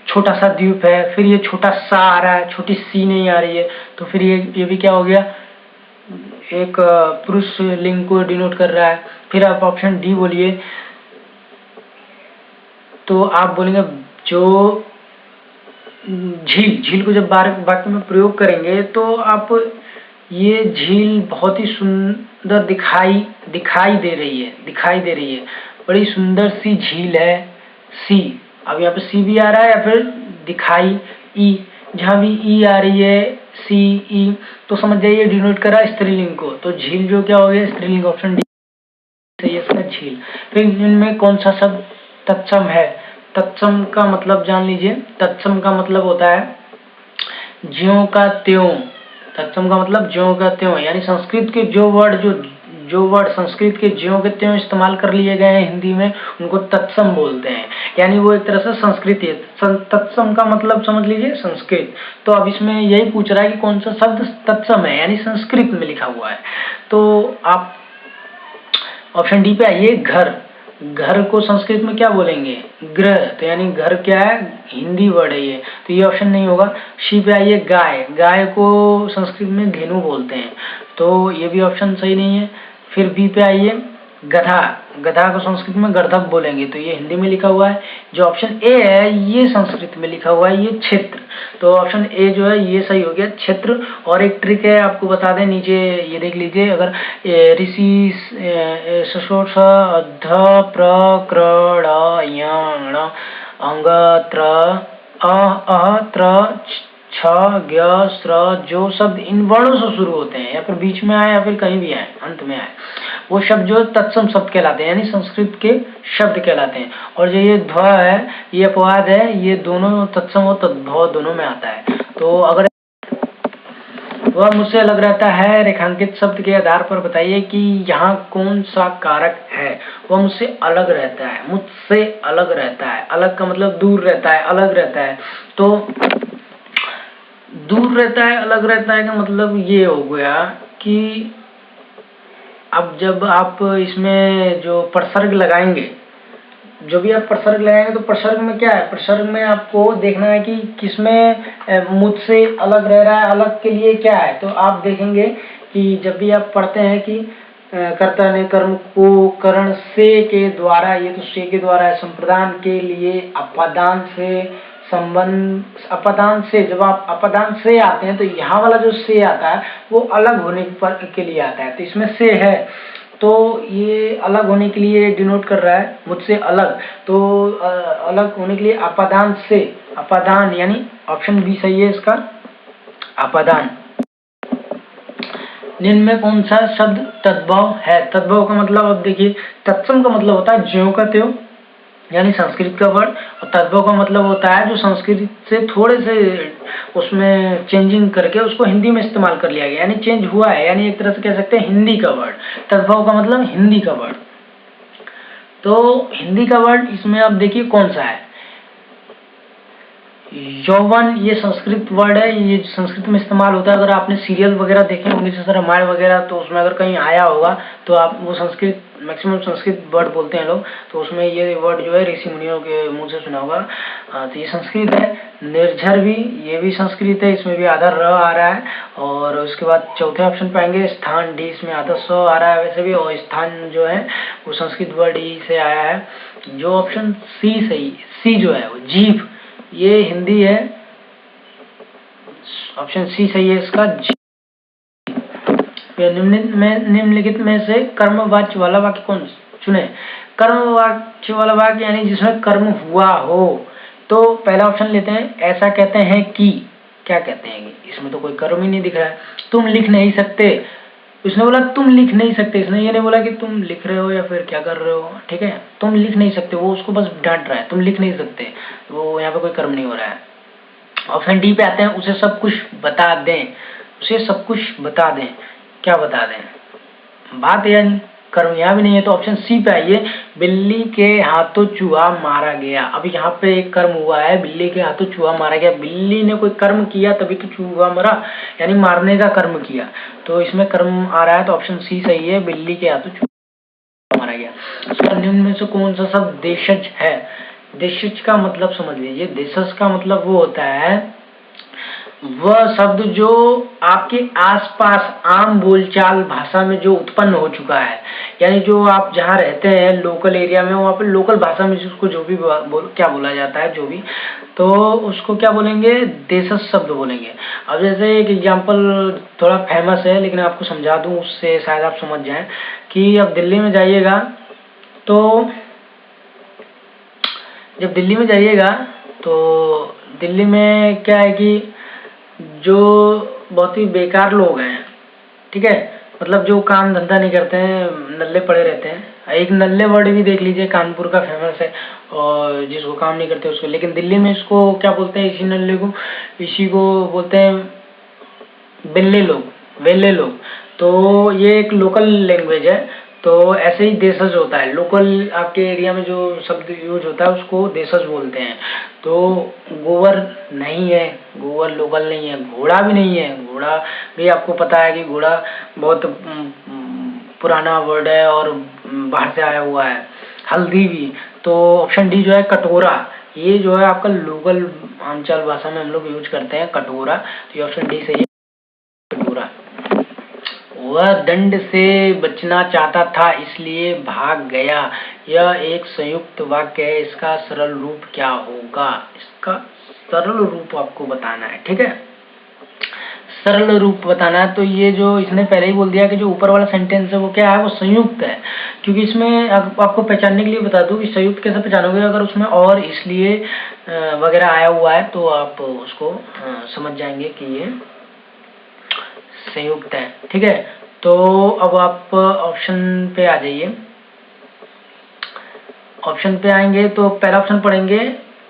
छोटा सा द्वीप है। फिर ये छोटा सा आ रहा है, छोटी सी नहीं आ रही है, तो फिर ये भी क्या हो गया, एक पुरुष लिंग को डिनोट कर रहा है। फिर आप ऑप्शन डी बोलिए, तो आप बोलेंगे जो झील, झील को जब वाक्य में प्रयोग करेंगे तो आप, ये झील बहुत ही सुंदर दिखाई दे रही है, दिखाई दे रही है, बड़ी सुंदर सी झील है, सी। अब यहाँ पे सी भी आ रहा है, या फिर दिखाई, ई, जहाँ भी ई आ रही है, सी ई, तो समझ जाइए डिनोट करा स्त्रीलिंग को। तो झील जो क्या हो गया, स्त्रीलिंग, ऑप्शन डी सही है इसका, झील। फिर इनमें कौन सा शब्द तत्सम है? तत्सम का मतलब जान लीजिए, तत्सम का मतलब होता है ज्यों का त्यों। तत्सम का मतलब ज्यों का त्यों, यानी संस्कृत के जो वर्ड संस्कृत के ज्यों के त्यों इस्तेमाल कर लिए गए हैं हिंदी में, उनको तत्सम बोलते हैं। यानी वो एक तरह से संस्कृत है। तत्सम का मतलब समझ लीजिए संस्कृत। तो अब इसमें यही पूछ रहा है कि कौन सा शब्द तत्सम है, यानी संस्कृत में लिखा हुआ है। तो आप ऑप्शन डी पे आइए, घर। घर को संस्कृत में क्या बोलेंगे, गृह। तो यानी घर क्या है, हिंदी वर्ड है ये, तो ये ऑप्शन नहीं होगा। सी पे आइए, गाय। गाय को संस्कृत में धेनु बोलते हैं, तो ये भी ऑप्शन सही नहीं है। फिर बी पे आइए, गधा। गधा को संस्कृत में गर्दभ बोलेंगे, तो ये हिंदी में लिखा हुआ है। जो ऑप्शन ए है ये संस्कृत में लिखा हुआ है, ये क्षेत्र। तो ऑप्शन ए जो है ये सही हो गया, क्षेत्र। और एक ट्रिक है आपको बता दें, नीचे ये देख लीजिए, अगर ऋषि सशोष ध प्र क्र ड़ यण अंग त्र अह त्र छ ज्ञ स्र, जो शब्द इन वर्णों से शुरू होते हैं, या फिर बीच में आए या फिर कहीं भी आए, अंत में आए, वो शब्द जो तत्सम शब्द कहलाते हैं, यानी संस्कृत के शब्द कहलाते हैं। और जो ये ध्व है, ये अपवाद है, ये दोनों तत्सम और तद्भव दोनों में आता है। तो अगर वह मुझसे अलग रहता है, रेखांकित शब्द के आधार पर बताइए कि यहाँ कौन सा कारक है। वह मुझसे अलग रहता है, मुझसे अलग रहता है, अलग का मतलब दूर रहता है, अलग रहता है। तो दूर रहता है, अलग रहता है का मतलब ये हो गया कि अब जब आप इसमें जो प्रसर्ग लगाएंगे, जो भी आप प्रसर्ग लगाएंगे, तो प्रसर्ग में क्या है, प्रसर्ग में आपको देखना है कि किसमें मुझसे अलग रह रहा है, अलग के लिए क्या है। तो आप देखेंगे कि जब भी आप पढ़ते हैं कि कर्ता ने कर्म को करण से के द्वारा, ये तो से के द्वारा है, संप्रदान के लिए अपादान से संबंध, अपादान से, जब आप अपादान से आते हैं तो यहाँ वाला जो से आता है वो अलग होने पर के लिए आता है। तो इसमें से है, तो ये अलग होने के लिए डिनोट कर रहा है, मुझसे अलग। तो अलग होने के लिए अपादान से, अपादान, यानी ऑप्शन बी सही है इसका, अपादान। निम्न में कौन सा शब्द तद्भव है? तद्भव का मतलब अब देखिए, तत्सम का मतलब होता है ज्यों का त्यों, यानी संस्कृत का वर्ड, और तद्भव का मतलब होता है जो संस्कृत से थोड़े से उसमें चेंजिंग करके उसको हिंदी में इस्तेमाल कर लिया गया, यानी चेंज हुआ है, यानी एक तरह से कह सकते हैं हिंदी का वर्ड। तद्भव का मतलब हिंदी का वर्ड। तो हिंदी का वर्ड इसमें आप देखिए कौन सा है, यौवन, ये संस्कृत वर्ड है, ये संस्कृत में इस्तेमाल होता है। अगर आपने सीरियल वगैरह देखे होंगे जैसे रामायण वगैरह, तो उसमें अगर कहीं आया होगा तो आप वो संस्कृत, मैक्सिमम संस्कृत वर्ड बोलते हैं लोग, तो उसमें ये वर्ड जो है ऋषि मुनियों के मुंह से सुना होगा। तो ये संस्कृत है। निर्झर भी, ये भी संस्कृत है, इसमें भी आधा र आ रहा है। और उसके बाद चौथे ऑप्शन पे आएंगे स्थान, डी, इसमें आधा स आ रहा है वैसे भी, और स्थान जो है वो संस्कृत वर्ड ही से आया है। जो ऑप्शन सी सही, सी जो है वो जीभ, ये हिंदी है, ऑप्शन सी सही है इसका। निम्नलिखित में से कर्मवाच्य वाला वाक्य कौन चुने। कर्मवाच्य वाला वाक्य यानी जिसमें कर्म हुआ हो। तो पहला ऑप्शन लेते हैं, ऐसा कहते हैं कि, क्या कहते हैं, इसमें तो कोई कर्म ही नहीं दिख रहा है। तुम लिख नहीं सकते, उसने बोला तुम लिख नहीं सकते, इसने ये नहीं बोला कि तुम लिख रहे हो या फिर क्या कर रहे हो, ठीक है, तुम लिख नहीं सकते, वो उसको बस डांट रहा है, तुम लिख नहीं सकते, वो यहाँ पे कोई कर्म नहीं हो रहा है। ऑप्शन डी पे आते हैं, उसे सब कुछ बता दें, उसे सब कुछ बता दें, क्या बता दें, बात यानी कर्म यहाँ भी नहीं है। तो ऑप्शन सी पे आइए, बिल्ली के हाथों चूहा मारा गया। अब यहाँ पे एक कर्म हुआ है, बिल्ली के हाथों चूहा मारा गया, बिल्ली ने कोई कर्म किया तभी तो चूहा मरा, यानी मारने का कर्म किया, तो इसमें कर्म आ रहा है, तो ऑप्शन सी सही है, बिल्ली के हाथों चूहा मारा गया। इसका निम्न में से कौन सा शब्द देशज है। देशज का मतलब समझ लीजिए, देशज का मतलब वो होता है वह शब्द जो आपके आसपास आम बोलचाल भाषा में जो उत्पन्न हो चुका है, यानी जो आप जहाँ रहते हैं लोकल एरिया में, वहाँ पे लोकल भाषा में उसको जो भी क्या बोला जाता है, जो भी, तो उसको क्या बोलेंगे, देशज शब्द बोलेंगे। अब जैसे एक एग्जांपल थोड़ा फेमस है, लेकिन आपको समझा दूं उससे शायद आप समझ जाएं, कि अब दिल्ली में जाइएगा, तो जब दिल्ली में जाइएगा तो दिल्ली में क्या है कि जो बहुत ही बेकार लोग हैं, ठीक है, मतलब जो काम धंधा नहीं करते हैं, नल्ले पड़े रहते हैं। एक नल्ले वर्ड भी देख लीजिए, कानपुर का फेमस है, और जिसको काम नहीं करते उसको, लेकिन दिल्ली में इसको क्या बोलते हैं, इसी नल्ले को, इसी को बोलते हैं बिल्ले लोग, वेले लोग। तो ये एक लोकल लैंग्वेज है। तो ऐसे ही देशज होता है, लोकल आपके एरिया में जो शब्द यूज होता है उसको देशज बोलते हैं। तो गोबर नहीं है, गोबर लोकल नहीं है, घोड़ा भी नहीं है, घोड़ा भी आपको पता है कि घोड़ा बहुत पुराना वर्ड है और बाहर से आया हुआ है। हल्दी भी, तो ऑप्शन डी जो है कटोरा, ये जो है आपका लोकल आमचाल भाषा में हम लोग यूज करते हैं कटोरा, तो ये ऑप्शन डी सही है, कटोरा। वह दंड से बचना चाहता था इसलिए भाग गया, यह एक संयुक्त वाक्य है, इसका सरल रूप क्या होगा, इसका सरल रूप आपको बताना है, ठीक है, सरल रूप बताना है। तो ये जो इसने पहले ही बोल दिया कि जो ऊपर वाला सेंटेंस है वो क्या है, वो संयुक्त है, क्योंकि इसमें आपको पहचानने के लिए बता दूं कि संयुक्त कैसे पहचानोगे, अगर उसमें और इसलिए वगैरह आया हुआ है तो आप उसको समझ जाएंगे कि ये संयुक्त है, ठीक है। तो अब आप ऑप्शन पे आ जाइए, ऑप्शन पे आएंगे तो पहला ऑप्शन पढ़ेंगे,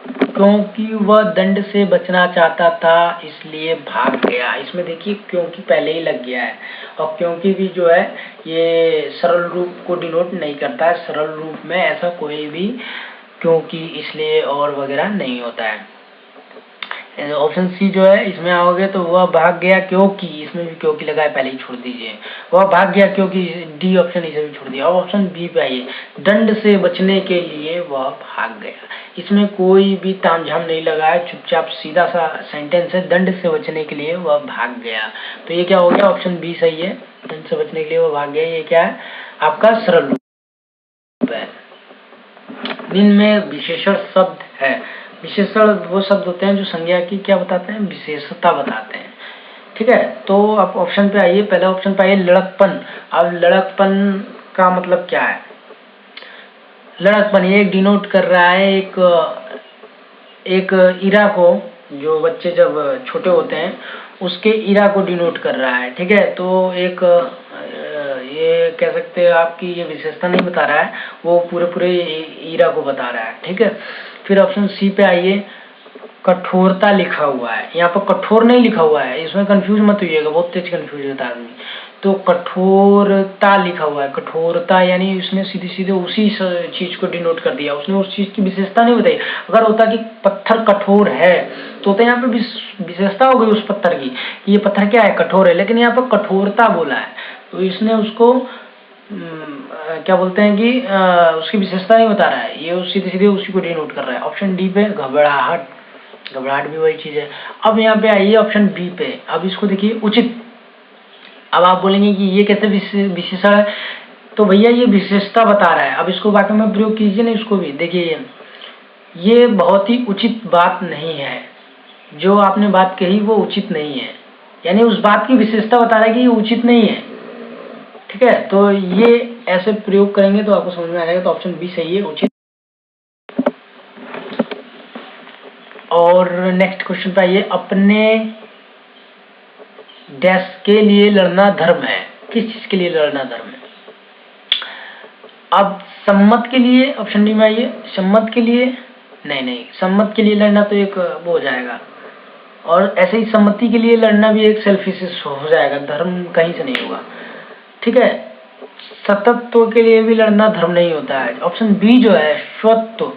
क्योंकि वह दंड से बचना चाहता था इसलिए भाग गया। इसमें देखिए क्योंकि पहले ही लग गया है, और क्योंकि भी जो है ये सरल रूप को डिनोट नहीं करता है, सरल रूप में ऐसा कोई भी क्योंकि इसलिए और वगैरह नहीं होता है। ऑप्शन सी जो है इसमें आओगे तो वह भाग गया क्योंकि, इसमें भी क्योंकि लगा है, पहले ही छोड़ दीजिए, वह भाग गया क्योंकि, डी ऑप्शन इसे भी छोड़ दिया। अब ऑप्शन बी पे आइए, दंड से बचने के लिए वह भाग गया, इसमें कोई भी तामझाम नहीं लगा है, चुपचाप सीधा सा सेंटेंस है, दंड से बचने के लिए वह भाग गया। तो ये क्या हो गया, ऑप्शन बी सही है, दंड से बचने के लिए वह भाग गया, ये क्या है आपका सरल रूप है। इनमें विशेषण शब्द है, विशेषण वो शब्द होते हैं जो संज्ञा की क्या बताते हैं, विशेषता बताते हैं, ठीक है। तो आप ऑप्शन पे आइए, पहला ऑप्शन पे आइए लड़कपन। अब लड़कपन का मतलब क्या है, लड़कपन ये डिनोट कर रहा है एक इरा को, जो बच्चे जब छोटे होते हैं उसके इरा को डिनोट कर रहा है, ठीक है। तो एक ये कह सकते हैं आपकी ये विशेषता नहीं बता रहा है, वो पूरे ईरा को बता रहा है, ठीक है। फिर ऑप्शन सी पे आइए, कठोरता लिखा हुआ है, यहाँ पर कठोर नहीं लिखा हुआ है, इसमें कंफ्यूज मत होइएगा, बहुत तेज कंफ्यूज होता है आदमी। तो कठोरता लिखा हुआ है, कठोरता यानी उसने सीधे सीधे उसी चीज को डिनोट कर दिया, उसने उस चीज की विशेषता नहीं बताई। अगर होता कि पत्थर कठोर है तो यहाँ पे विशेषता हो गई उस पत्थर की, ये पत्थर क्या है, कठोर है, लेकिन यहाँ पर कठोरता बोला है, तो इसने उसको क्या बोलते हैं कि उसकी विशेषता नहीं बता रहा है, ये सीधे सीधे उसी को डिनोट कर रहा है। ऑप्शन डी पे घबराहट, घबराहट भी वही चीज है। अब यहाँ पे आइए ऑप्शन बी पे, अब इसको देखिए उचित। अब आप बोलेंगे कि ये कैसे विशेषण है, तो भैया ये विशेषता बता रहा है, अब इसको वाक्य में प्रयोग कीजिए ना, इसको भी देखिए, ये बहुत ही उचित बात नहीं है, जो आपने बात कही वो उचित नहीं है, यानी उस बात की विशेषता बता रहा है कि ये उचित नहीं है, ठीक है। तो ये ऐसे प्रयोग करेंगे तो आपको समझ में आ जाएगा, तो ऑप्शन बी सही है, उचित। और नेक्स्ट क्वेश्चन पे आइए, अपने डैश के लिए लड़ना धर्म है, किस चीज के लिए लड़ना धर्म है। अब सम्मत के लिए ऑप्शन डी में आइए, सम्मत के लिए नहीं, सम्मत के लिए लड़ना तो एक वो हो जाएगा, और ऐसे ही सम्मति के लिए लड़ना भी एक सेल्फिश हो जाएगा, धर्म कहीं से नहीं होगा, ठीक है। सतत्व के लिए भी लड़ना धर्म नहीं होता है। ऑप्शन बी जो है स्वत्व,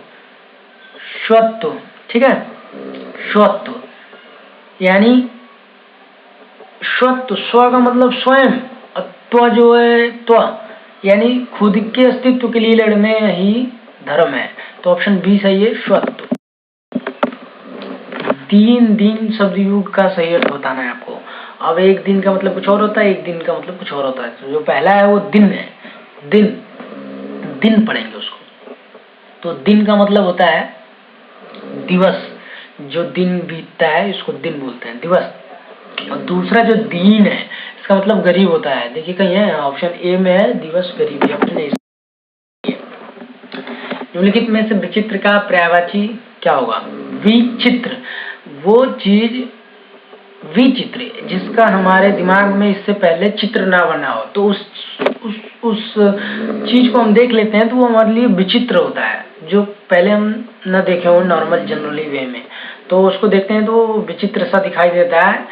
स्वत्व, ठीक है, स्वत्व यानी स्वत्व, स्व का मतलब स्वयं, त्व जो है त्व यानी खुद के अस्तित्व के लिए लड़ने ही धर्म है, तो ऑप्शन बी सही है, स्वत्व। दिन शब्द युग का सही अर्थ बताना है आपको। अब एक दिन का मतलब कुछ और होता है, एक दिन का मतलब कुछ और होता है, तो जो पहला है वो दिन है, दिन पढ़ेंगे उसको। तो दिन का मतलब होता है दिवस, जो दिन बीतता है इसको दिन बोलते हैं, दिवस। और दूसरा जो दीन है इसका मतलब गरीब होता है, देखिए कहीं है, ऑप्शन ए में है दिवस गरीबी, ऑप्शन ए। निम्नलिखित में से विचित्र का पर्यायवाची क्या होगा। विचित्र वो चीज, विचित्र जिसका हमारे दिमाग में इससे पहले चित्र ना बना हो, तो उस चीज को हम देख लेते हैं तो वो हमारे लिए विचित्र होता है, जो पहले हम न देखे हो नॉर्मल जनरली वे में, तो उसको देखते हैं तो विचित्र सा दिखाई देता है,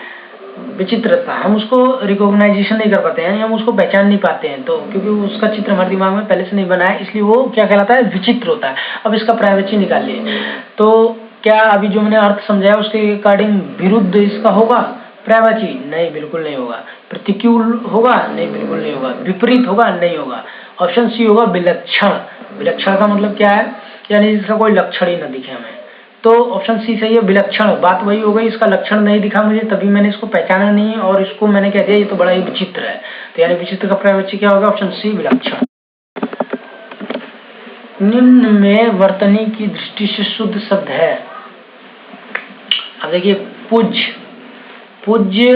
विचित्रता हम उसको रिकॉग्नाइजेशन नहीं कर पाते हैं, हम उसको पहचान नहीं पाते हैं, तो क्योंकि उसका चित्र हमारे दिमाग में पहले से नहीं बना है, इसलिए वो क्या कहलाता है, विचित्र होता है। अब इसका पर्यायवाची निकालिए, तो क्या अभी जो मैंने अर्थ समझाया उसके अकॉर्डिंग विरुद्ध इसका होगा पर्यायवाची, नहीं बिल्कुल नहीं होगा। प्रतिकूल होगा, नहीं बिल्कुल नहीं होगा। विपरीत होगा, नहीं होगा। ऑप्शन सी होगा विलक्षण। विलक्षण का मतलब क्या है, यानी जिसका कोई लक्षण ही न दिखे हमें, तो ऑप्शन सी सही है, विलक्षण। बात वही हो गई, इसका लक्षण नहीं दिखा मुझे तभी मैंने इसको पहचाना नहीं, और इसको मैंने कह दिया ये तो बड़ा ही विचित्र है, तो यानी विचित्र का पर्यायवाची क्या होगा, ऑप्शन सी विलक्षण। निम्न में वर्तनी की दृष्टि से शुद्ध शब्द है। अब देखिए पूज्य, पूज्य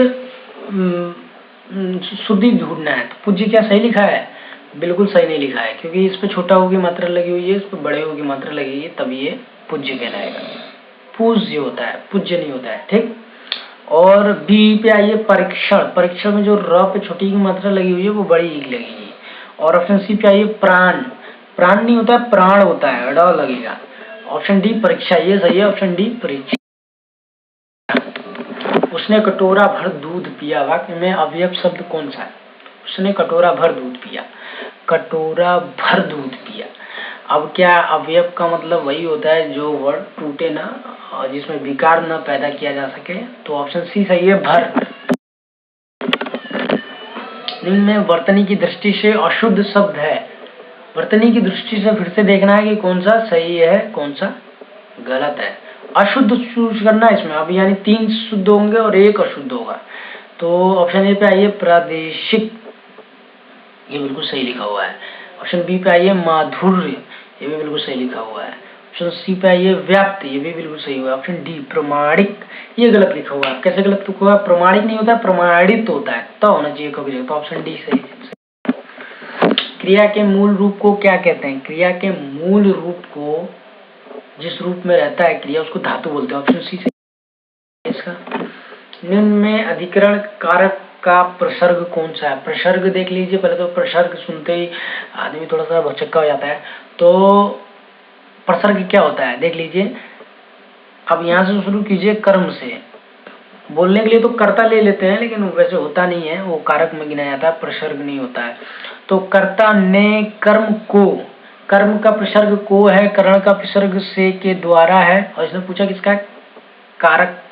शुद्धि ढूंढना है, तो पूज्य क्या सही लिखा है, बिल्कुल सही नहीं लिखा है, क्योंकि इस पे छोटा हो की मात्रा लगी हुई है, इस पे बड़े हो की मात्रा लगी है, तभी ये पूज्य कहलाएगा। पूज्य होता है, पूज्य नहीं होता है, ठीक। और बी पे आइए परीक्षण। परीक्षण में जो र पे छोटी की मात्रा लगी हुई है वो बड़ी ही लगेगी। और ऑप्शन सी पे आइए प्राण। प्राण नहीं होता है, प्राण होता है, ड लगेगा। ऑप्शन डी परीक्षा, ये सही है, ऑप्शन डी परीक्षा। उसने कटोरा भर दूध पिया, वाक्य में अवयव शब्द कौन सा है। उसने कटोरा भर दूध पिया, कटोरा भर दूध पिया। अब क्या अवयव का मतलब वही होता है जो वर्ड टूटे ना और जिसमें विकार न पैदा किया जा सके, तो ऑप्शन सी सही है, भर। निम्न में वर्तनी की दृष्टि से अशुद्ध शब्द है। वर्तनी की दृष्टि से फिर से देखना है कि कौन सा सही है कौन सा गलत है। अशुद्ध चूज करना है इसमें, अब यानी 3 शुद्ध होंगे और 1 अशुद्ध होगा। तो ऑप्शन ए पे आइए प्रादेशिक, ये बिल्कुल सही लिखा हुआ है। ऑप्शन बी पे आइए माधुर्य, ये भी बिल्कुल सही लिखा हुआ है। ऑप्शन सी पे आइए व्याप्त, ये भी बिल्कुल सही हुआ है। ऑप्शन डी प्रमाणिक, ये गलत लिखा हुआ है। कैसे गलत लिखा हुआ है, प्रमाणिक नहीं होता, प्रमाणित होता है, तो होना चाहिए कभी, तो ऑप्शन डी सही। क्रिया के मूल रूप को क्या कहते हैं। क्रिया के मूल रूप को, जिस रूप में रहता है क्रिया, उसको धातु बोलते हैं। ऑप्शन सी सही इसका। निम्न में अधिकरण कारक का प्रसर्ग कौन सा है? प्रसर्ग देख लीजिए। पहले तो प्रसर्ग सुनते ही आदमी थोड़ा सा भौचक्का हो जाता है। तो प्रसर्ग क्या होता है देख लीजिए। अब यहाँ से शुरू कीजिए कर्म से। बोलने के लिए तो कर्ता ले लेते हैं, लेकिन वैसे होता नहीं है, वो कारक में गिना जाता है, प्रसर्ग नहीं होता है। तो कर्ता ने कर्म को, कर्म का प्रसर्ग को है, करण का प्रसर्ग से के द्वारा है। और इसने पूछा किसका है? कारक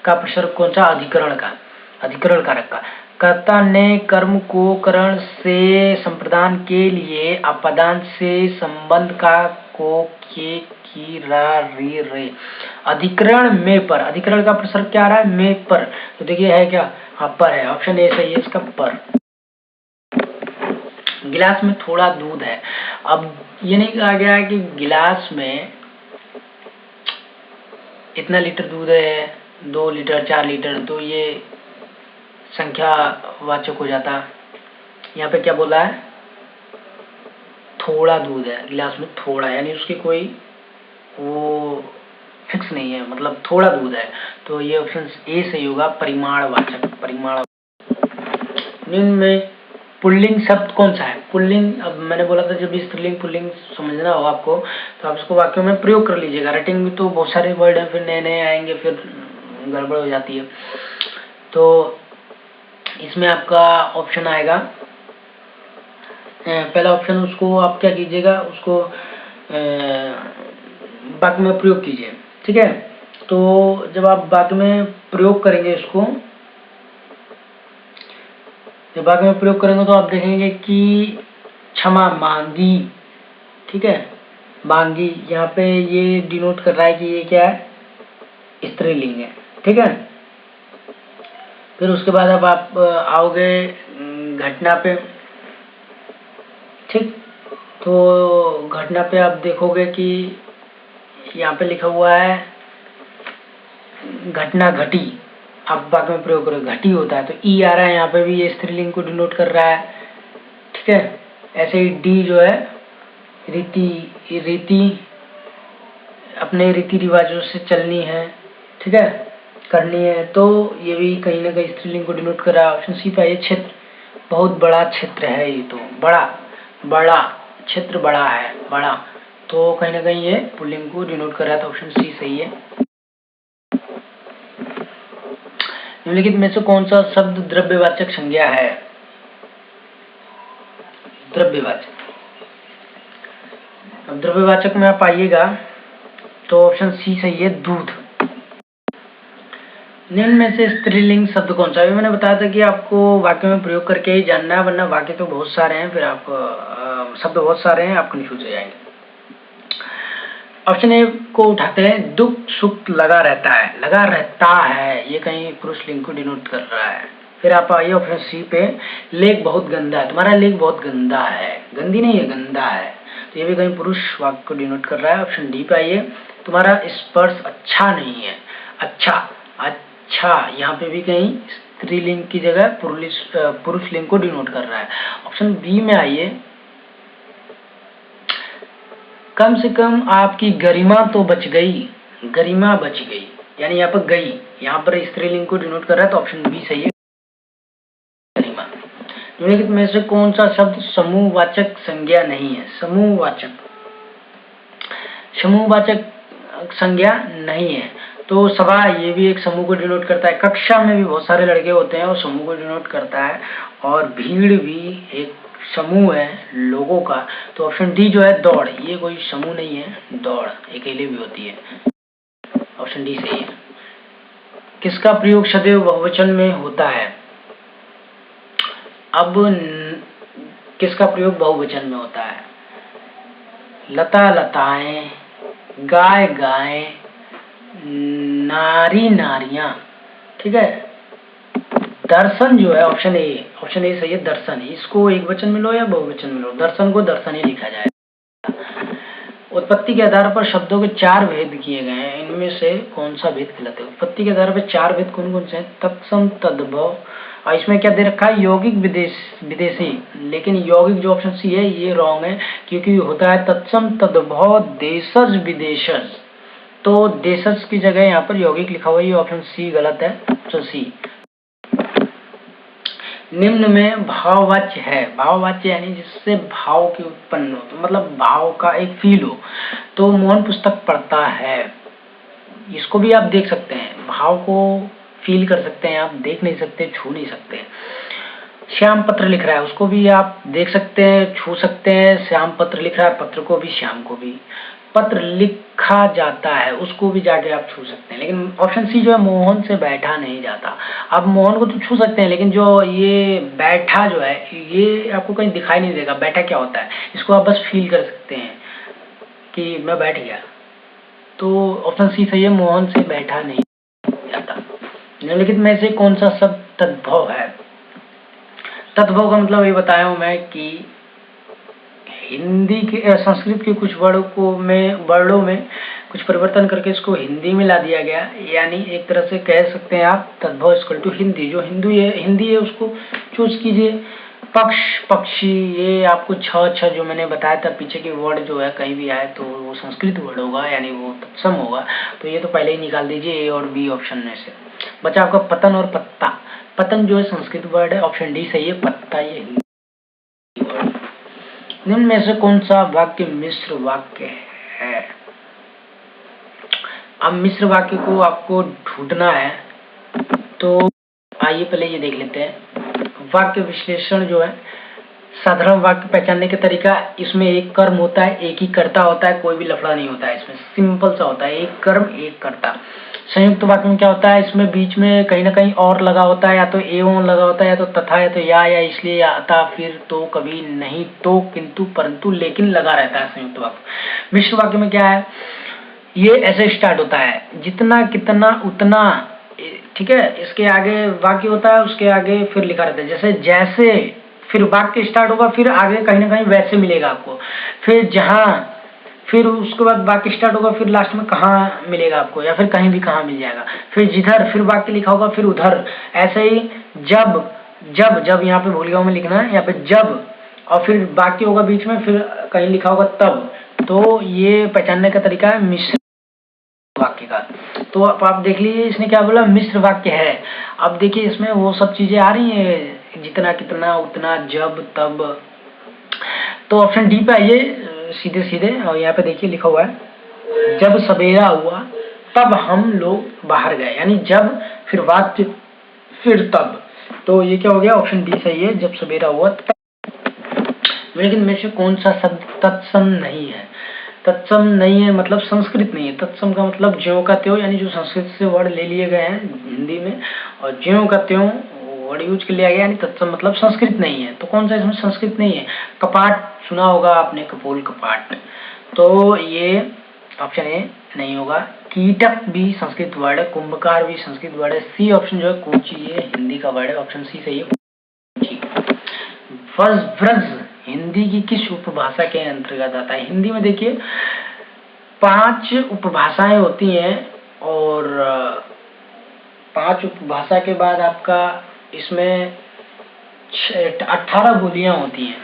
का प्रसर्ग कौन सा? अधिकरण का, अधिकरण कारक का। कर्ता ने कर्म को करण से संप्रदान के लिए अपदान से संबंध का को के की रा रे रे अधिकरण में पर, अधिकरण का प्रसर्ग क्या आ रहा है? में पर। तो देखिए है क्या? हाँ पर है, ऑप्शन ए सही है इसका, पर। गिलास में थोड़ा दूध है। अब ये नहीं कहा गया है कि गिलास में इतना लीटर दूध है, 2 लीटर 4 लीटर, तो ये संख्या वाचक हो जाता। यहाँ पे क्या बोला है? थोड़ा दूध है गिलास में, थोड़ा, यानी उसकी कोई वो फिक्स नहीं है, मतलब थोड़ा दूध है। तो ये ऑप्शन ए सही होगा, परिमाणवाचक, परिमाण। निम्न में पुल्लिंग शब्द कौन सा है? पुल्लिंग, अब मैंने बोला था जब भी स्त्रीलिंग पुल्लिंग समझना हो आपको तो आप इसको वाक्यों में प्रयोग कर लीजिएगा। राइटिंग में तो बहुत सारे वर्ड हैं, फिर नए नए आएंगे, फिर गड़बड़ हो जाती है। तो इसमें आपका ऑप्शन आएगा पहला ऑप्शन, उसको आप क्या कीजिएगा, उसको वाक्य में प्रयोग कीजिए। ठीक है, तो जब आप वाक्य में प्रयोग करेंगे इसको, जब वाक्य में प्रयोग करेंगे तो आप देखेंगे कि क्षमा मांगी। ठीक है, मांगी, यहाँ पे ये डिनोट कर रहा है कि ये क्या है? स्त्रीलिंग है। ठीक है, फिर उसके बाद अब आप आओगे घटना पे। ठीक, तो घटना पे आप देखोगे कि यहाँ पे लिखा हुआ है घटना घटी। आप वाक्य में प्रयोग करो, घटी होता है तो ई आ रहा है, यहाँ पे भी ये स्त्रीलिंग को डिनोट कर रहा है। ठीक है, ऐसे ही डी जो है रीति, रीति अपने रीति रिवाजों से चलनी है। ठीक है, करनी है, तो ये भी कहीं ना कहीं स्त्रीलिंग को डिनोट कर रहा है। ऑप्शन सी पे ये क्षेत्र, बहुत बड़ा क्षेत्र है, ये तो बड़ा, बड़ा क्षेत्र, बड़ा है, बड़ा, तो कहीं ना कहीं ये पुल्लिंग को डिनोट कर रहा है। तो ऑप्शन सी सही है। निम्नलिखित में से कौन सा शब्द द्रव्यवाचक संज्ञा है? द्रव्यवाचक, अब द्रव्यवाचक में आप आइएगा तो ऑप्शन सी सही है, दूध। निम्न में से स्त्रीलिंग शब्द कौन सा है? मैंने बताया था कि आपको वाक्य में प्रयोग करके ही जानना है, वरना वाक्य तो बहुत सारे हैं, फिर आप शब्द बहुत सारे हैं, आप कंफ्यूज हो जाएंगे। ऑप्शन ए को उठाते हैं, दुख सुख लगा रहता है, लगा रहता है, ये कहीं पुरुष लिंग को डिनोट कर रहा है। फिर आप आइए ऑप्शन सी पे, लेक बहुत गंदा है, तुम्हारा लेक बहुत गंदा है, गंदी नहीं है, गंदा है, तो ये भी कहीं पुरुष वाक्य को डिनोट कर रहा है। ऑप्शन डी पे आइए, तुम्हारा स्पर्श अच्छा नहीं है, अच्छा, अच्छा, यहाँ पे भी कहीं स्त्रीलिंग की जगह पुरुष लिंग को डिनोट कर रहा है। ऑप्शन बी में आइए, कम से कम आपकी गरिमा तो बच गई, गरिमा बच गई, यानी यहाँ पर गई, यहाँ पर स्त्रीलिंग को डिनोट कर रहा है। तो ऑप्शन बी सही है, गरिमा। निम्नलिखित में से कौन सा शब्द समूहवाचक संज्ञा नहीं है? समूहवाचक, समूहवाचक संज्ञा नहीं है, तो सभा, ये भी एक समूह को डिनोट करता है। कक्षा में भी बहुत सारे लड़के होते हैं और समूह को डिनोट करता है। और भीड़ भी एक समूह है लोगों का। तो ऑप्शन डी जो है, दौड़, ये कोई समूह नहीं है, दौड़ अकेले भी होती है। ऑप्शन डी सही है। किसका प्रयोग सदैव बहुवचन में होता है? अब किसका प्रयोग बहुवचन में होता है? लता लताएं, गाय गायें, नारी नारियां। ठीक है, दर्शन जो है ऑप्शन ए, ऑप्शन ए सही है, दर्शन। इसको एक वचन में लो या बहुवचन में लो, दर्शन को दर्शन ही लिखा जाए। उत्पत्ति के आधार पर शब्दों के 4 भेद किए गए हैं, इनमें से कौन सा भेद कहलाता है? उत्पत्ति के आधार पर 4 भेद कौन कौन से हैं? तत्सम, तद्भव, और इसमें क्या दे रखा है? यौगिक, विदेशी। लेकिन यौगिक जो ऑप्शन सी है ये रॉन्ग है, क्योंकि होता है तत्सम, तद्भव, देशज, विदेशज। तो देशज की जगह यहाँ पर यौगिक लिखा हुआ है, ये ऑप्शन सी गलत है, ऑप्शन सी। निम्न में भाववाच्य है, भाववाच्य यानी जिससे भाव की उत्पन्न हो, तो मतलब भाव का एक फील हो। तो मोहन पुस्तक पढ़ता है, इसको भी आप देख सकते हैं, भाव को फील कर सकते हैं, आप देख नहीं सकते, छू नहीं सकते। श्याम पत्र लिख रहा है, उसको भी आप देख सकते हैं, छू सकते हैं। श्याम पत्र लिख रहा है, पत्र को भी, श्याम को भी। पत्र लिखा जाता है, उसको भी जाके आप छू सकते हैं। लेकिन ऑप्शन सी जो है, मोहन से बैठा नहीं जाता। आप मोहन को तो छू सकते हैं, लेकिन जो ये बैठा जो है, ये आपको कहीं दिखाई नहीं देगा। बैठा क्या होता है, इसको आप बस फील कर सकते हैं कि मैं बैठ गया। तो ऑप्शन सी सही है, मोहन से बैठा नहीं जाता। निम्नलिखित में से कौन सा शब्द तद्भव है? तद्भव का मतलब ये बताया हूं मैं कि हिंदी के संस्कृत के कुछ वर्डों में कुछ परिवर्तन करके इसको हिंदी में ला दिया गया। यानी एक तरह से कह सकते हैं आप, तद्भव इक्वल टू हिंदी। जो हिंदी है उसको चूज कीजिए। पक्ष, पक्षी, ये आपको छ जो मैंने बताया था, पीछे के वर्ड जो है कहीं भी आए तो वो संस्कृत वर्ड होगा, यानी वो तत्सम होगा। तो ये तो पहले ही निकाल दीजिए, ए और बी ऑप्शन में से। बचा आपका पतन और पत्ता। पतन जो है संस्कृत वर्ड है, ऑप्शन डी सही है। पत्ता ये हिंदी वर्ड। निम्न में से कौन सा वाक्य मिश्र वाक्य है? अब मिश्र वाक्य को आपको ढूंढना है, तो आइए पहले ये देख लेते हैं। वाक्य विश्लेषण जो है, साधारण वाक्य पहचानने का तरीका, इसमें एक कर्म होता है, एक ही कर्ता होता है, कोई भी लफड़ा नहीं होता है इसमें, सिंपल सा होता है, एक कर्म एक कर्ता। संयुक्त वाक्य में क्या होता है, इसमें बीच में कहीं ना कहीं और लगा होता है, या तो एवं लगा होता है, या तो तथा, या तो या इसलिए, या अतः, फिर, तो, कभी, नहीं, तो, किंतु, परंतु, लेकिन लगा रहता है संयुक्त वाक्य। मिश्र वाक्य में क्या है, ये ऐसे स्टार्ट होता है, जितना, कितना, उतना, ठीक है। इसके आगे वाक्य होता है, उसके आगे फिर लिखा रहता है, जैसे जैसे, फिर वाक्य स्टार्ट होगा, फिर आगे कहीं ना कहीं वैसे मिलेगा आपको, फिर जहां, फिर उसके बाद वाक्य स्टार्ट होगा, फिर लास्ट में कहाँ मिलेगा आपको, या फिर कहीं भी कहाँ मिल जाएगा, फिर जिधर, फिर वाक्य लिखा होगा, फिर उधर। ऐसे ही जब, जब यहाँ पे भूल गया हूं मैं लिखना, यहाँ पे जब, और फिर वाक्य होगा बीच में, फिर कहीं लिखा होगा तब। तो ये पहचानने का तरीका है मिश्र वाक्य का। तो आप देख लीजिए, इसने क्या बोला, मिश्र वाक्य है। अब देखिए इसमें वो सब चीजें आ रही हैं, जितना, कितना, उतना, जब, तब। तो ऑप्शन डी पे आइए सीधे सीधे, और यहाँ पे देखिए लिखा हुआ है, जब सवेरा हुआ तब हम लोग बाहर गए, यानी जब, फिर वाक्य, फिर तब। तो ये क्या हो गया, ऑप्शन डी सही है, जब सवेरा हुआ तब। लेकिन में से कौन सा शब्द तत्सम नहीं है? तत्सम नहीं है मतलब संस्कृत नहीं है। तत्सम का मतलब ज्यों का त्यों, यानी जो संस्कृत से वर्ड ले लिए गए हैं हिंदी में, और ज्यों का त्यों वर्ड यूज कर लिया गया, यानी तत्सम मतलब संस्कृत नहीं है। तो कौन सा इसमें संस्कृत नहीं है? कपाट सुना होगा आपने, कपोल कपाट, तो ये ऑप्शन ए नहीं होगा। कीटक भी संस्कृत वर्ड है, कुंभकार भी संस्कृत वर्ड है। सी ऑप्शन जो है कोची, ये हिंदी का वर्ड है, ऑप्शन सी सही है। व्रज हिंदी की किस उपभाषा के अंतर्गत आता है? हिंदी में देखिए 5 उपभाषाएं होती हैं, और 5 उपभाषा के बाद आपका इसमें 18 बोलियां होती हैं।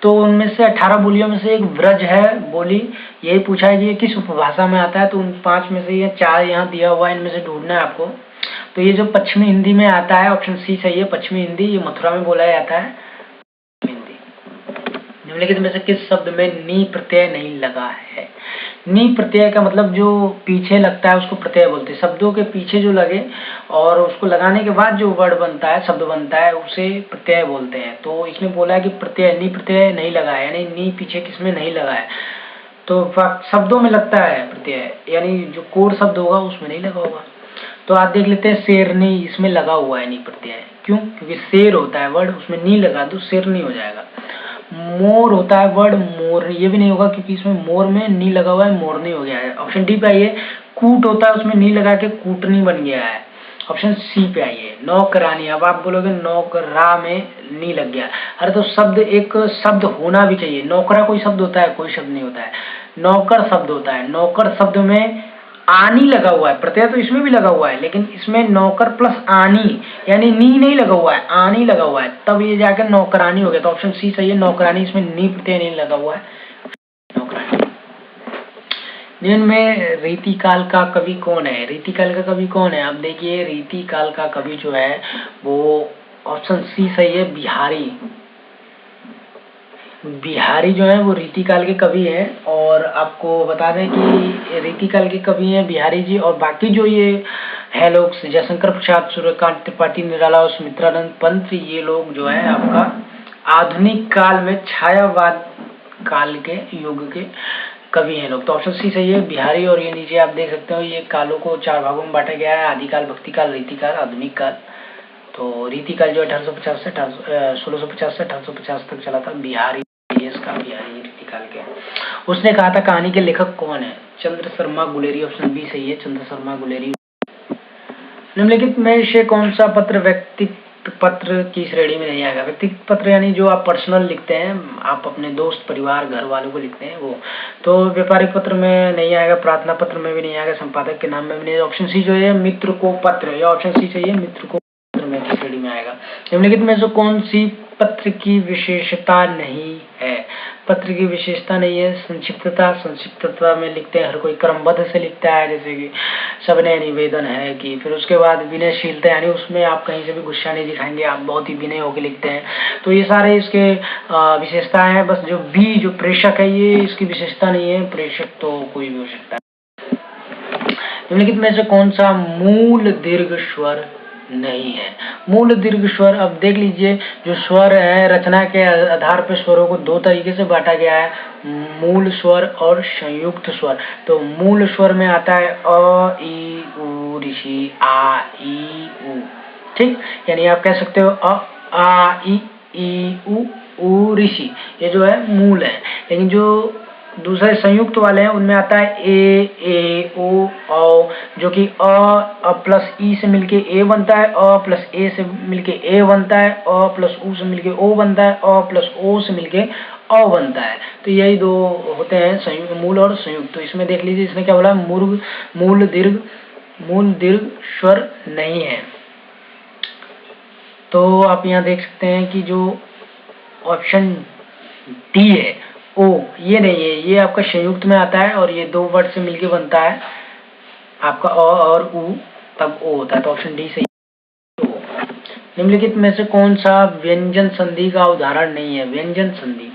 तो उनमें से 18 बोलियों में से एक व्रज है बोली। यही पूछा है कि ये किस उपभाषा में आता है, तो उन 5 में से ये 4 यहाँ दिया हुआ है, इनमें से ढूंढना है आपको। तो ये जो पश्चिमी हिंदी में आता है, ऑप्शन सी सही है, पश्चिमी हिंदी। ये मथुरा में बोला जाता है हिंदी। निम्नलिखित में से किस शब्द में नी प्रत्यय नहीं लगा है? नी प्रत्यय का मतलब जो पीछे लगता है उसको प्रत्यय बोलते हैं। शब्दों के पीछे जो लगे और उसको लगाने के बाद जो वर्ड बनता है, शब्द बनता है, उसे प्रत्यय बोलते हैं। तो इसमें बोला है कि प्रत्यय, नी प्रत्यय नहीं लगा है, यानी नी पीछे किसमें नहीं लगा है, तो शब्दों में लगता है प्रत्यय, यानी जो कोर शब्द होगा उसमें नहीं लगा होगा। तो आप देख लेते हैं शेरनी, इसमें लगा हुआ है नी प्रत्यय। क्यों? क्योंकि शेर होता है वर्ड, उसमें नी लगा दो, शेरनी हो जाएगा। मोर होता है वर्ड, मोर, ये भी नहीं होगा क्योंकि इसमें मोर में नी लगा हुआ है, मोरनी हो गया है। ऑप्शन डी पे आइए। कूट होता है, उसमें नी लगा के कूटनी बन गया है, ऑप्शन सी पे आइए। नौकरानी, अब आप बोलोगे नौकरा में नी लग गया, अरे तो शब्द, एक शब्द होना भी चाहिए। नौकरा कोई शब्द होता है? कोई शब्द नहीं होता है। नौकर शब्द होता है। नौकर शब्द में आनी लगा हुआ है, प्रत्यय तो इसमें भी लगा हुआ है, लेकिन इसमें नौकर प्लस आनी, यानी नी नहीं लगा हुआ है, आनी लगा हुआ है, तब ये जाकर नौकरानी हो गया। तो ऑप्शन सी सही है, नौकरानी, इसमें नी प्रत्यय नहीं लगा हुआ है, नौकरानी। निम्न में रीतिकाल का कवि कौन है? रीतिकाल का कवि कौन है? अब देखिए रीतिकाल का कवि जो है वो ऑप्शन सी सही है, बिहारी। बिहारी जो है वो रीतिकाल के कवि हैं, और आपको बता दें कि रीतिकाल के कवि हैं बिहारी जी। और बाकी जो ये है लोग, जयशंकर प्रसाद, सूर्यकांत त्रिपाठी, निराला और सुमित्रानंद पंत, ये लोग जो है आपका आधुनिक काल में छायावाद काल के युग के कवि हैं लोग। तो ऑप्शन सी सही है, बिहारी। और ये नीचे आप देख सकते हो, ये कालों को 4 भागों में बांटा गया है, आदिकाल, भक्तिकाल, रीतिकाल, आधुनिक काल। तो रीतिकाल जो 1650 से 1850 तक चला था। बिहारी इसका, बिहारी रीतिकाल के। उसने कहा था कहानी के लेखक कौन है? चंद्र शर्मा गुलेरी। ऑप्शन बी सही है, चंद्र शर्मा गुलेरी। निम्नलिखित में से कौन सा पत्र व्यक्तिगत पत्र की श्रेणी में नहीं आएगा? व्यक्तिगत पत्र यानी जो आप पर्सनल लिखते हैं, आप अपने दोस्त, परिवार, घर वालों को लिखते हैं वो। तो व्यापारिक पत्र में नहीं आएगा, प्रार्थना पत्र में भी नहीं आएगा, संपादक के नाम में भी नहीं। ऑप्शन सी जो है मित्र को पत्र, या ऑप्शन सी चाहिए, मित्र को पत्र में की श्रेणी में आएगा। निम्नलिखित में से कौन सी पत्र की विशेषता नहीं है? पत्र की विशेषता नहीं है संक्षिप्तता। संक्षिप्तता में लिखते हैं, हर कोई क्रमबद्ध से लिखता है, जैसे कि सबने निवेदन है कि। फिर उसके बाद विनयशीलता, यानी उसमें आप कहीं से भी गुस्सा नहीं दिखाएंगे, आप बहुत ही विनय होकर लिखते हैं। तो ये सारे इसके विशेषताएं हैं। बस जो बी जो प्रेषक है, ये इसकी विशेषता नहीं है, प्रेषक तो कोई भी हो सकता है। निम्नलिखित में से कौन सा मूल दीर्घ स्वर नहीं है? मूल दीर्घ स्वर, अब देख लीजिए, जो स्वर है रचना के आधार पर स्वरों को 2 तरीके से बांटा गया है, मूल स्वर और संयुक्त स्वर। तो मूल स्वर में आता है अ, ई, उ, ऋषि, आ, ई, उ। ठीक, यानी आप कह सकते हो अ, आ, ई, उ, ऋषि, ये जो है मूल है। लेकिन जो दूसरे संयुक्त वाले हैं, उनमें आता है ए, ओ, औ, जो कि अ प्लस ई से मिलके ए बनता है, अ प्लस ए से मिलके ए बनता है, अ प्लस उ से मिलके ओ बनता है, अ प्लस ओ से मिलके अ बनता है। तो यही 2 होते हैं, संयुक्त, मूल और संयुक्त। तो इसमें देख लीजिए, इसने क्या बोला, मूल दीर्घ स्वर नहीं है। तो आप यहाँ देख सकते हैं कि जो ऑप्शन डी है, ओ, ये नहीं है, ये आपका संयुक्त में आता है, और ये 2 वर्ड से मिलके बनता है आपका अ और उ, तब ओ होता है। तो ऑप्शन डी सही है। निम्नलिखित में से कौन सा व्यंजन संधि का उदाहरण नहीं है? व्यंजन संधि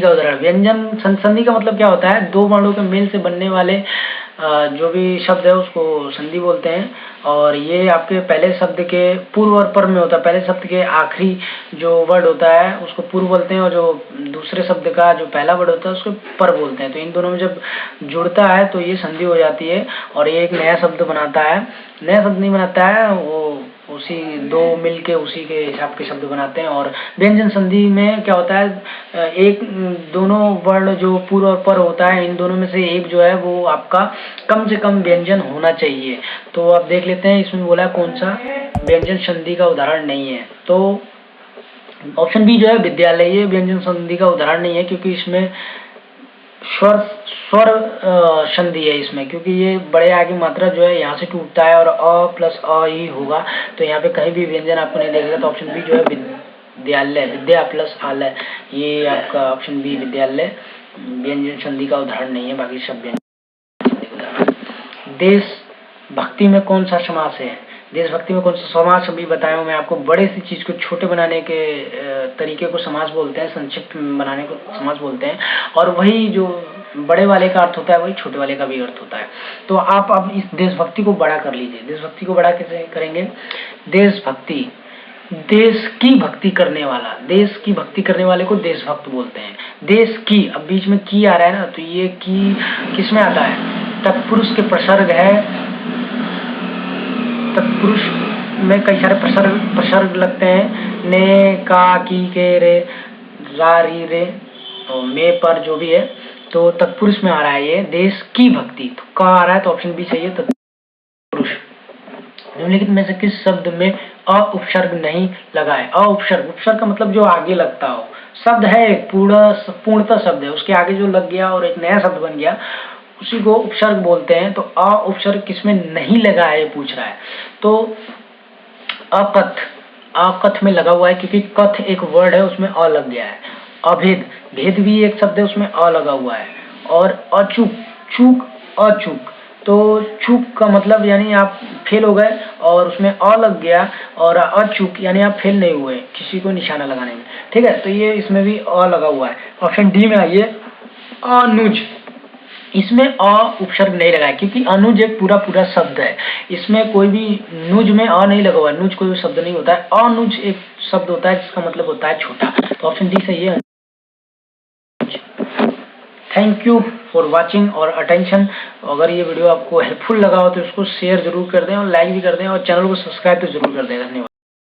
का उदाहरण। व्यंजन संधि का मतलब क्या होता है? 2 वर्णों के मेल से बनने वाले जो भी शब्द है उसको संधि बोलते हैं। और ये आपके पहले शब्द के पूर्व और पर में होता है। पहले शब्द के आखिरी जो वर्ड होता है उसको पूर्व बोलते हैं, और जो दूसरे शब्द का जो पहला वर्ड होता है उसको पर बोलते हैं। तो इन दोनों में जब जुड़ता है तो ये संधि हो जाती है, और ये एक नया शब्द बनाता है। नया शब्द नहीं बनाता है, वो उसी 2 मिलके उसी के हिसाब के शब्द बनाते हैं। और व्यंजन संधि में क्या होता है, एक दोनों वर्ण जो पूर्व और पर होता है, इन दोनों में से एक जो है वो आपका कम से कम व्यंजन होना चाहिए। तो आप देख लेते हैं, इसमें बोला कौन सा व्यंजन संधि का उदाहरण नहीं है। तो ऑप्शन बी जो है विद्यालय, ये व्यंजन संधि का उदाहरण नहीं है, क्योंकि इसमें स्वर संधि है इसमें, क्योंकि ये बड़े आगे मात्रा जो है यहाँ से टूटता है, और अ प्लस अ ही होगा। तो यहाँ पे कहीं भी व्यंजन आपको नहीं देखेगा। तो ऑप्शन बी जो है विद्यालय, विद्या प्लस आलय, ये आपका ऑप्शन बी विद्यालय व्यंजन संधि का उदाहरण नहीं है, बाकी सब व्यंजन। देश भक्ति में कौन सा समास है? देशभक्ति में कौन सा समास अभी बताया हूं मैं आपको। बड़े सी चीज को छोटे बनाने के तरीके को समास बोलते हैं, संक्षिप्त बनाने को समास बोलते हैं। और वही जो बड़े वाले का अर्थ होता है वही छोटे वाले का भी अर्थ होता है। तो आप अब इस देशभक्ति को बड़ा कर लीजिए। देशभक्ति को बड़ा कैसे करेंगे? देशभक्ति, देश की भक्ति करने वाला, देश की भक्ति करने वाले को देशभक्त बोलते हैं। देश की, अब बीच में की आ रहा है ना, तो ये की किस में आता है? तत्पुरुष के प्रसर्ग है। तत्पुरुष में कई सारे प्रसर्ग लगते हैं, ने, का, की, के, रे, रा, री, रे, और मे पर जो भी है, तो तत्पुरुष में आ रहा है ये देश की भक्ति। तो का आ रहा है, तो ऑप्शन बी सही है, तत्पुरुष। निम्नलिखित में से किस शब्द में अ उपसर्ग नहीं लगा है? अ उपसर्ग, उपसर्ग का मतलब जो आगे लगता हो। शब्द है एक पूर्णतः शब्द है, उसके आगे जो लग गया और एक नया शब्द बन गया, उसी को उपसर्ग बोलते हैं। तो अ उपसर्ग किसमें नहीं लगा है ये पूछ रहा है। तो अकथ में लगा हुआ है, क्योंकि कथ एक वर्ड है, उसमें अ लग गया है। अभेद, भेद भी एक शब्द है, उसमें अ लगा हुआ है। और अचूक, चूक, अचूक, तो चूक का मतलब यानी आप फेल हो गए और उसमें अ लग गया और अचूक यानी आप फेल नहीं हुए किसी को निशाना लगाने में, ठीक है। तो ये इसमें भी अ लगा हुआ है। ऑप्शन डी में आइए, अनुज। इसमें अ उपसर्ग नहीं लगाया क्योंकि अनुज एक पूरा शब्द है, इसमें कोई भी नुज में अ नहीं लगा हुआ है। नुज कोई भी शब्द नहीं होता है, अनुज एक शब्द होता है जिसका मतलब होता है छोटा। तो ऑप्शन डी सही है। थैंक यू फॉर वॉचिंग और अटेंशन। अगर ये वीडियो आपको हेल्पफुल लगा हो तो इसको शेयर जरूर कर दें और लाइक भी कर दें और चैनल को सब्सक्राइब तो जरूर कर दें। धन्यवाद।